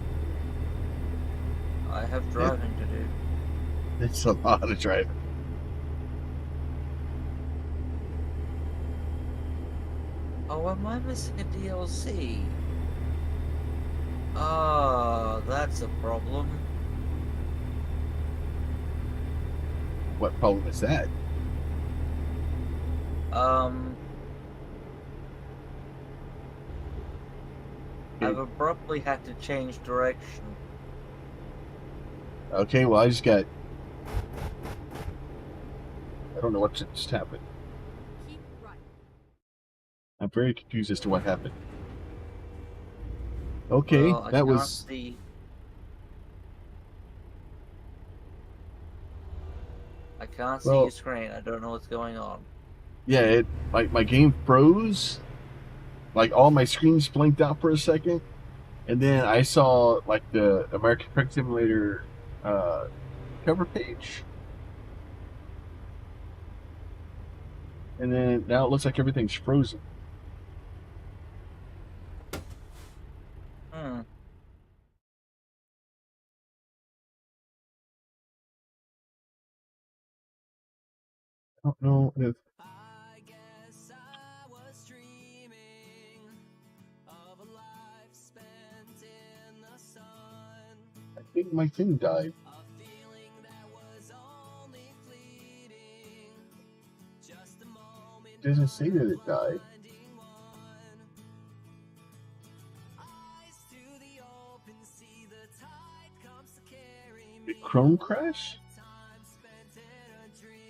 I have driving to do. It's a lot of driving. Oh, am I missing a DLC? Ah, that's a problem. What problem is that? I've abruptly had to change direction. Okay, well, I don't know what just happened. Keep right. I'm very confused as to what happened. Okay, Well, I that can't was... see. I can't see Well- your screen. I don't know what's going on. Yeah, it like my game froze. Like all my screens blinked out for a second, and then I saw like the American Truck Simulator cover page, and then now it looks like everything's frozen. Hmm. I don't know if I guess I was dreaming of a life spent in the sun, I think my thing died. a feeling that was only fleeting, just a moment. It doesn't say that it died. finding one. Eyes to the open, see the tide comes to carry me. Did Chrome crash? Time spent in a dream.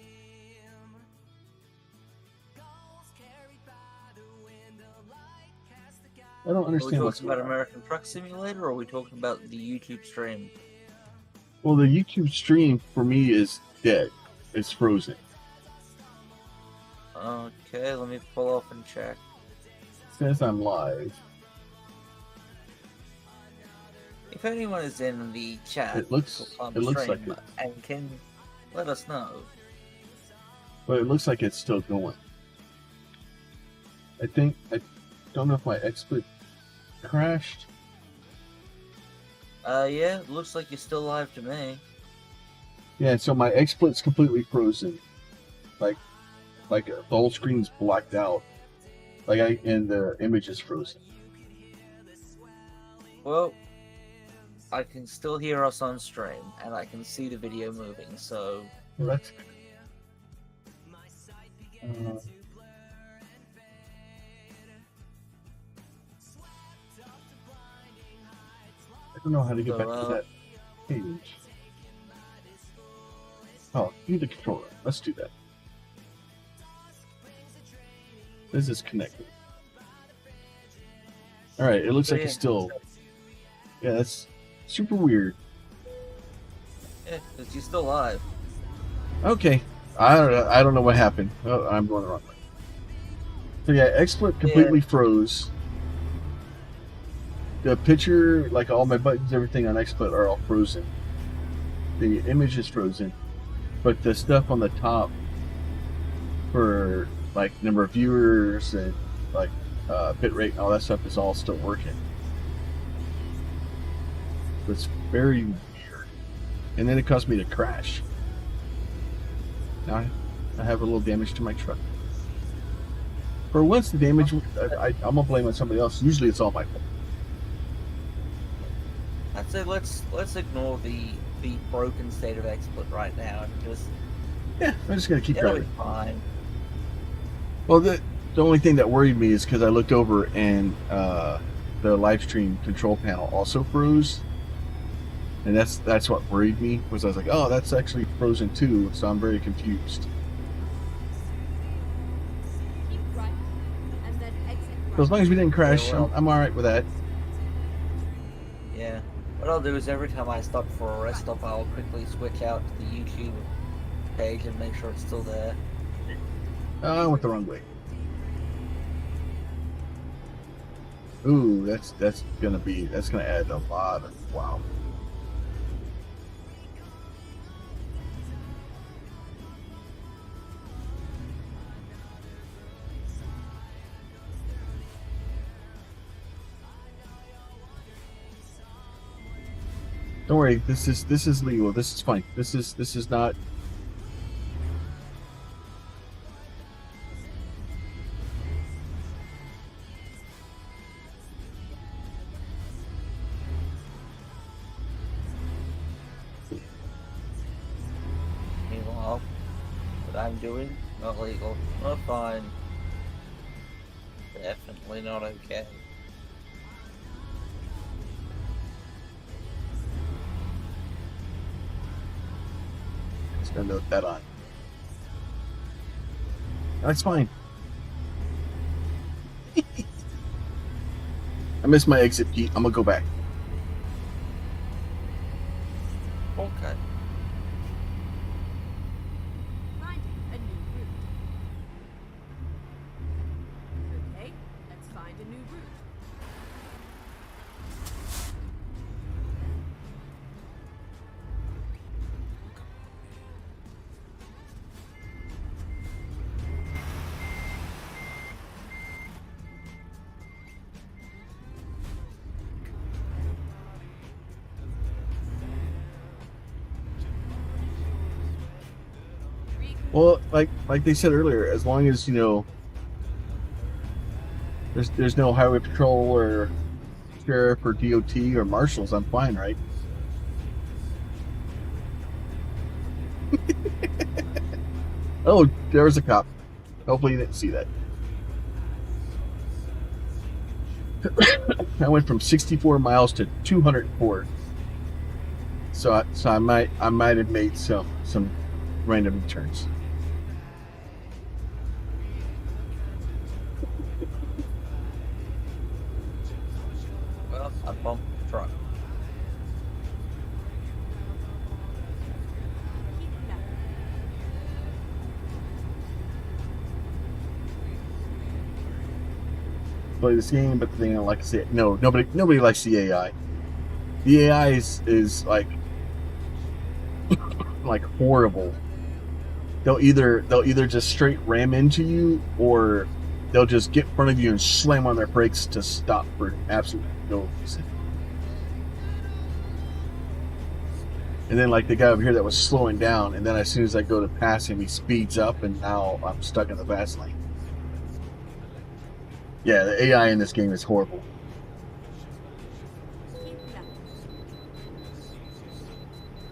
Goals carried by the wind, a light cast a guide. I don't Are we understand what's talking about going on. American Truck Simulator, or are we talking about the YouTube stream? Well, the YouTube stream for me is dead. it's frozen. Okay, let me pull up and check. It says I'm live. If anyone is in the chat, It looks like it. and can let us know. But it looks like it's still going. I don't know if my XSplit crashed. Yeah, it looks like you're still live to me. Yeah, so my XSplit's completely frozen. Like the whole screen's blacked out. And the image is frozen. Well, I can still hear us on stream, and I can see the video moving, so... Well, that's... I don't know how to get back to that page. Oh, need the controller. Let's do that. This is connected. Alright, it looks like it's still... Yeah, that's super weird. Yeah, because you're still live. Okay. I don't know what happened. Oh, I'm going the wrong way. So yeah, XSplit completely froze. The picture, like all my buttons, everything on XSplit are all frozen. The image is frozen. But the stuff on the top for like number of viewers and like bitrate and all that stuff is all still working. It's very weird. And then it caused me to crash. Now I have a little damage to my truck. For once, the damage, I'm gonna blame on somebody else. Usually it's all my fault. I'd say let's ignore the broken state of XSplit right now and just... Yeah, I'm just gonna keep it'll be driving. fine. Well, the only thing that worried me is because I looked over and the live stream control panel also froze, and that's what worried me. Was I was like, oh, that's actually frozen too, so I'm very confused. Keep right, and then exit right. So as long as we didn't crash, Yeah, well. I'm all right with that. Yeah. What I'll do is every time I stop for a rest stop, I'll quickly switch out to the YouTube page and make sure it's still there. I went the wrong way. Ooh, that's gonna add a lot of wow. Don't worry, this is legal. This is fine. This is not. Meanwhile, what I'm doing, not legal, not fine. Definitely not okay. Just gonna note that on. That's fine. I missed my exit key. I'm gonna go back. Okay. Finding a new route. Okay, let's find a new route. Well, like they said earlier, as long as there's no highway patrol or sheriff or DOT or marshals, I'm fine, right? Oh, there was a cop. Hopefully you didn't see that. I went from 64 miles to 204. So I might have made some random turns. Well, I bumped the truck. Keep it back. play this game, but they don't like to say it. No, nobody likes the AI. The AI is like horrible. They'll either just straight ram into you, or they'll just get in front of you and slam on their brakes to stop for absolutely no reason. And then like the guy over here that was slowing down, and then as soon as I go to pass him, he speeds up, and now I'm stuck in the fast lane. Yeah, the AI in this game is horrible. Keep left.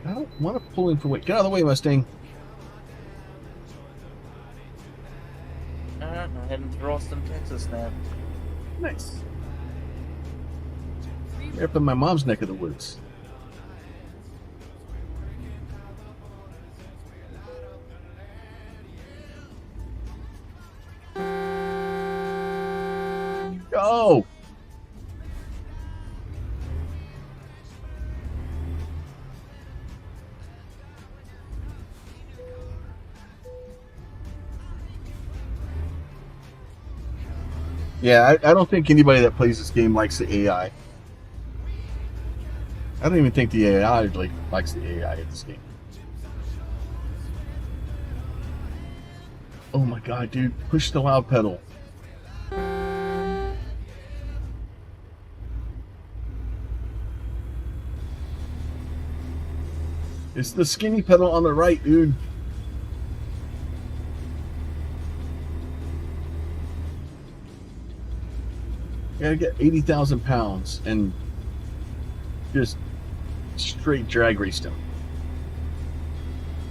I don't want to pull in for weight. Get out of the way, Mustang. I'm heading through Austin, Texas now. Nice. You're up in my mom's neck of the woods. Go! Yeah, I don't think anybody that plays this game likes the AI. I don't even think the AI likes the AI in this game. Oh my god, dude. Push the loud pedal. It's the skinny pedal on the right, dude. You gotta get 80,000 pounds and just straight drag race them.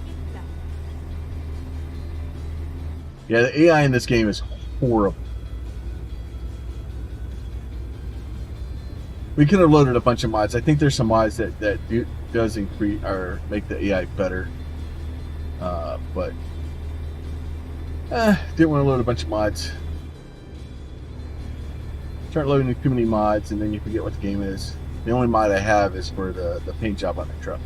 Keep left. Yeah, the AI in this game is horrible. We could have loaded a bunch of mods. I think there's some mods that does increase or make the AI better. But didn't want to load a bunch of mods. Start loading too many mods, and then you forget what the game is. The only mod I have is for the paint job on the truck.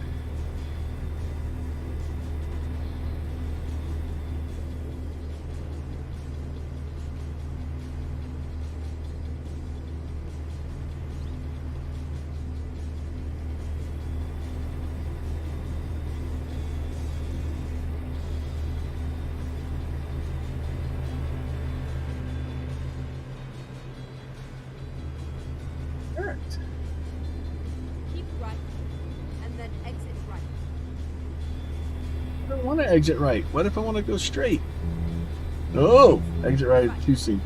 Alright. Keep right. And then exit right. I don't want to exit right. What if I want to go straight? Oh, exit right at 2C.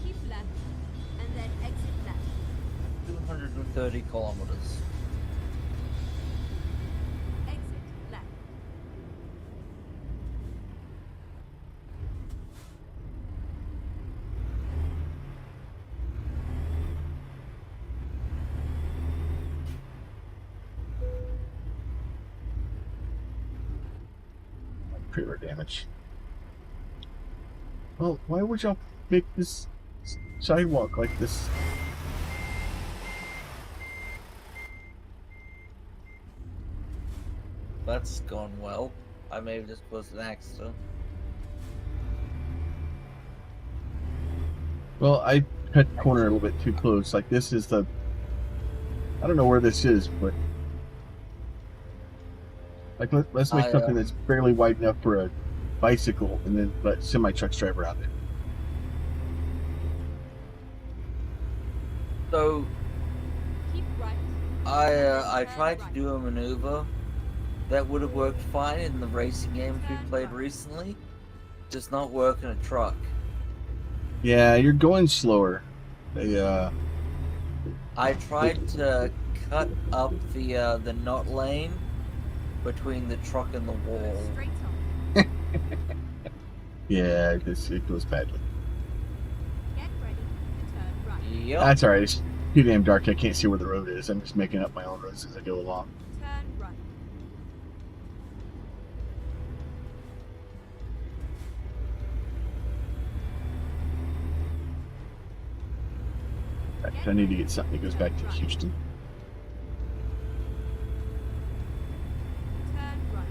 Keep left. And then exit left. 230 kilometers. Exit left. Trailer damage. Well, why would y'all make this sidewalk like this? That's gone well. I may have just caused an accident. Well, I cut the corner a little bit too close. Like this is the... I don't know where this is, but... Like, let's make something that's fairly wide enough for a bicycle, and then let semi-trucks drive around it. So, Keep right. I tried to do a maneuver that would have worked fine in the racing games we played recently. Does not work in a truck. Yeah, you're going slower. I tried to cut up the knot lane between the truck and the wall. Straight on. Yeah, it goes badly. Get ready to turn right. Yep. That's alright. It's too damn dark. I can't see where the road is. I'm just making up my own roads as I go along. Turn right. In fact, I need to get something that goes back to Houston. Turn right.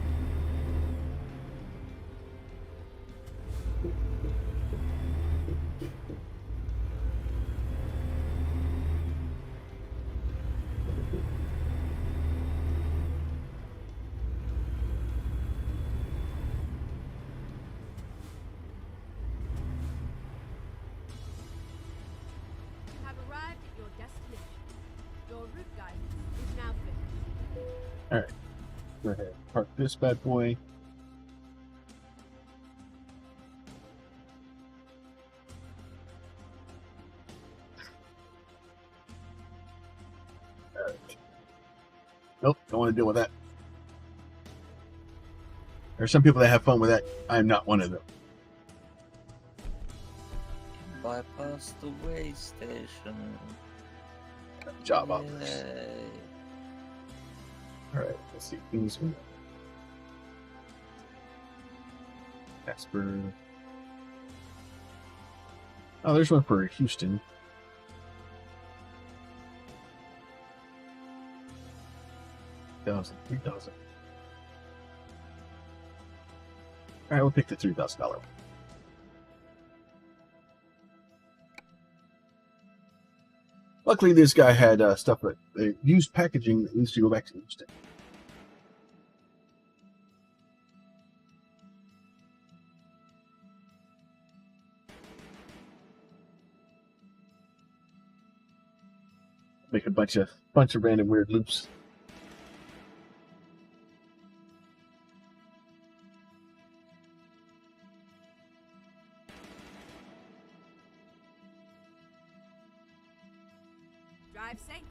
Go ahead, park this bad boy. Nope, don't want to deal with that. There are some people that have fun with that. I'm not one of them. Bypass the way station. Good job, officers. Yay. Alright, let's see. Easement. Casper. Oh, there's one for Houston. $3,000. Alright, we'll pick the $3,000 one. Luckily, this guy had stuff that used packaging that needs to go back to Houston. Make a bunch of random weird loops. Drive safe.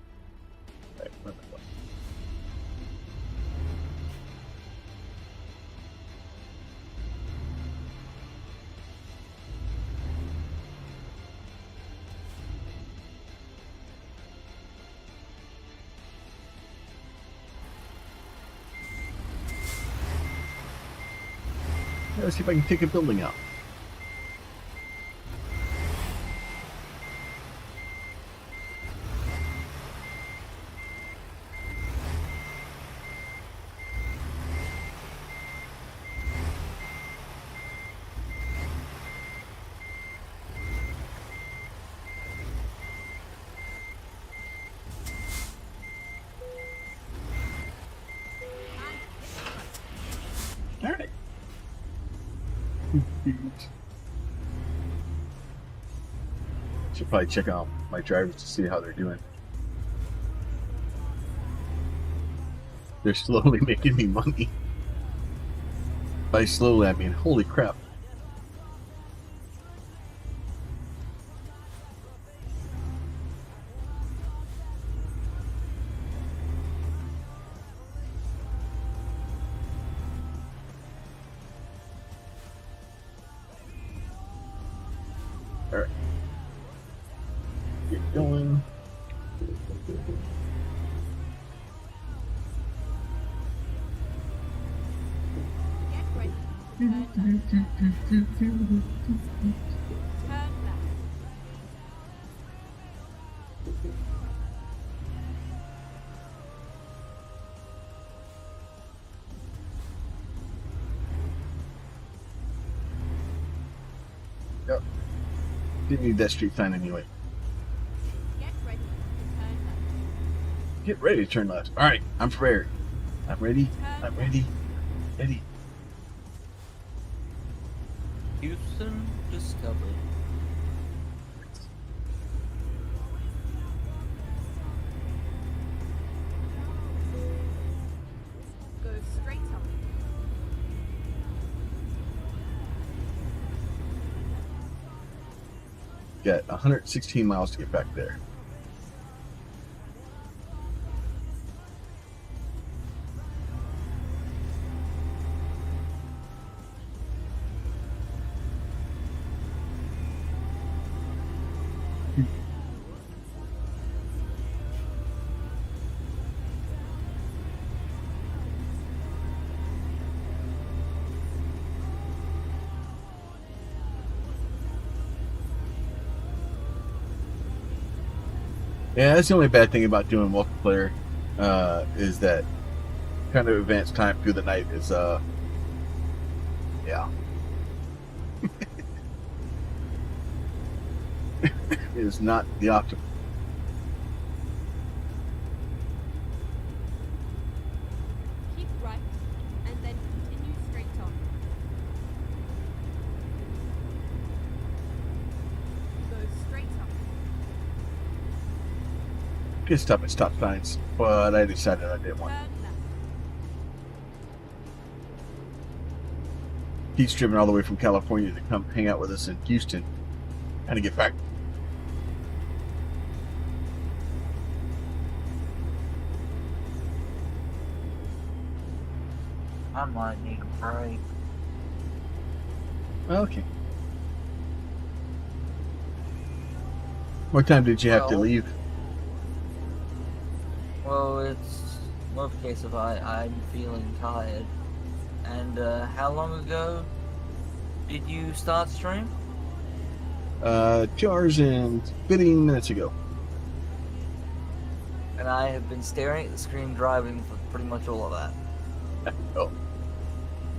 Right, where am I going? Let's see if I can take a building out. All right. Should probably check out my drivers to see how they're doing. They're slowly making me money. By slowly, I mean holy crap. Alright. Get going. Get ready. Turn left. Turn left. Yep. Didn't need that street sign anyway. Get ready. Turn left. Get ready to turn left. Alright, I'm prepared. I'm ready. I'm ready. Ready. Houston discovered. Go straight up. Got 116 miles to get back there. Yeah, that's the only bad thing about doing multiplayer, is that kind of advanced time through the night is, yeah. Is not the optimal. Keep right, and then continue straight on. Go straight up. Could stop at stop signs, but I decided I didn't want Turn left. He's driven all the way from California to come hang out with us in Houston and to get back. I might need a break. Okay. What time did you have to Well- leave? Well, it's more of a case of I'm feeling tired. And how long ago did you start stream? 2 hours and 15 minutes ago. And I have been staring at the screen driving for pretty much all of that. Oh,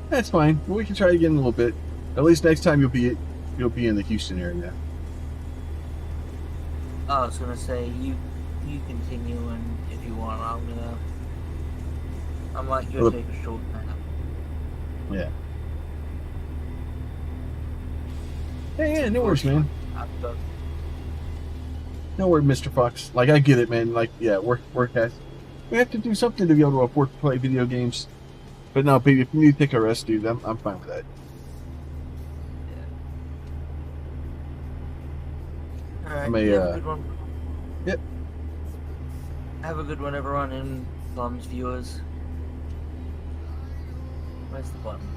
that's fine. We can try again in a little bit. At least next time you'll be in the Houston area. I was gonna say you continue, and if you want, I might go Well, take a short nap. Yeah. Hey, yeah, no worries, man. After No worries, Mr. Fox. Like, I get it, man. Like, yeah, work has. We have to do something to be able to afford to play video games. But no, baby, if you need to take a rest, dude, I'm fine with that. Alright, I'm a, you have a good one. Yep. Have a good one, everyone, and Plum's viewers. Where's the button?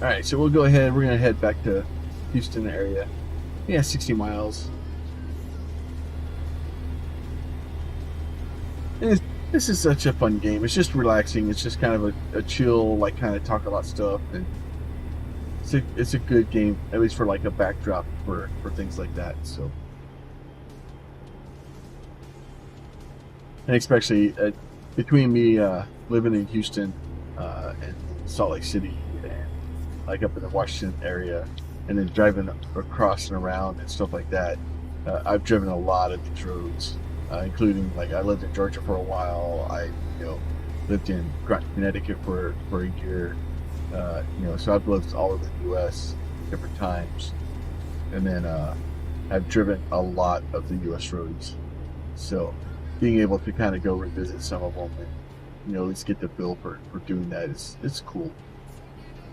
All right, so we'll go ahead. We're gonna head back to Houston area. Yeah, 60 miles. And this is such a fun game. It's just relaxing. It's just kind of a chill, like kind of talk about stuff, and it's a good game, at least for like a backdrop for things like that. So, and especially between me living in Houston and Salt Lake City, and like up in the Washington area, and then driving across and around and stuff like that. I've driven a lot of these roads, including like I lived in Georgia for a while. I lived in Groton, Connecticut for a year. So I've lived all over the U.S. different times, and then I've driven a lot of the U.S. roads. So being able to kind of go revisit some of them and at least get the feel for doing that it's cool.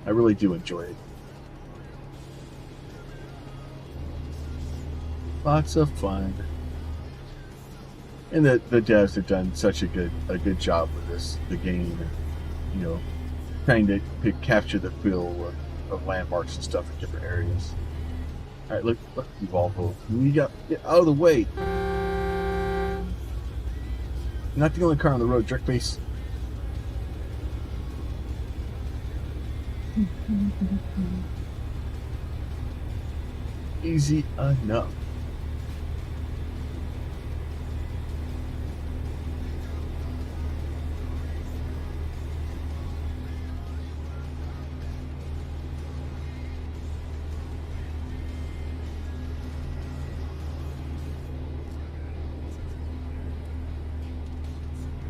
I really do enjoy it. Lots of fun. And the devs have done such a good job with the game, and trying to capture the feel of landmarks and stuff in different areas. All right, look you Volvo. You got get out of the way. Not the only car on the road, jerkface. Easy enough.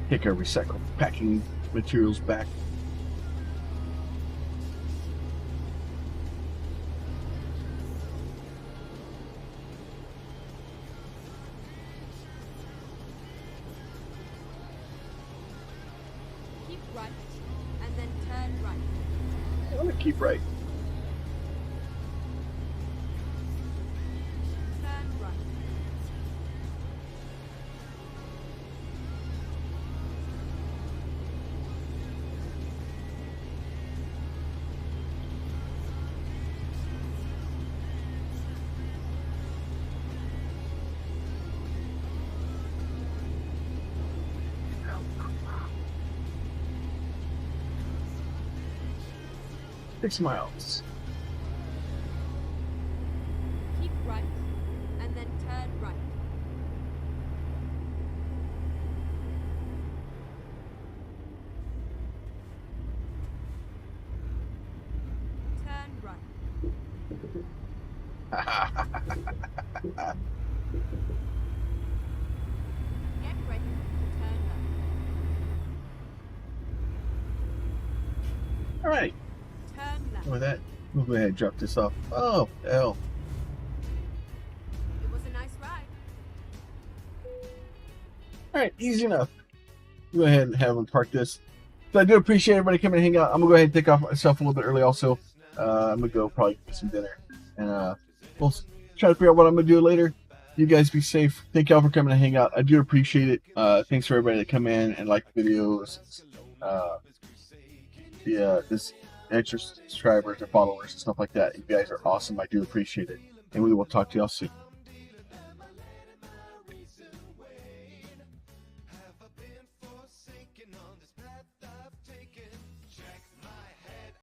Take our recycled packing materials back. Keep right, and then turn right. I want to keep right. Turn right. Six miles. Keep right, and then turn right. Turn right. Get ready to turn left. All right. Turn left. With that, we'll go ahead and drop this off. Oh, hell. It was All right, easy enough. Go ahead and have them park this. So I do appreciate everybody coming to hang out. I'm gonna go ahead and take off myself a little bit early. Also, I'm gonna go probably get some dinner, and we'll try to figure out what I'm gonna do later. You guys be safe. Thank y'all for coming to hang out. I do appreciate it. Thanks for everybody that come in and like the videos. This extra subscribers or followers and stuff like that. You guys are awesome. I do appreciate it, and we will talk to y'all soon.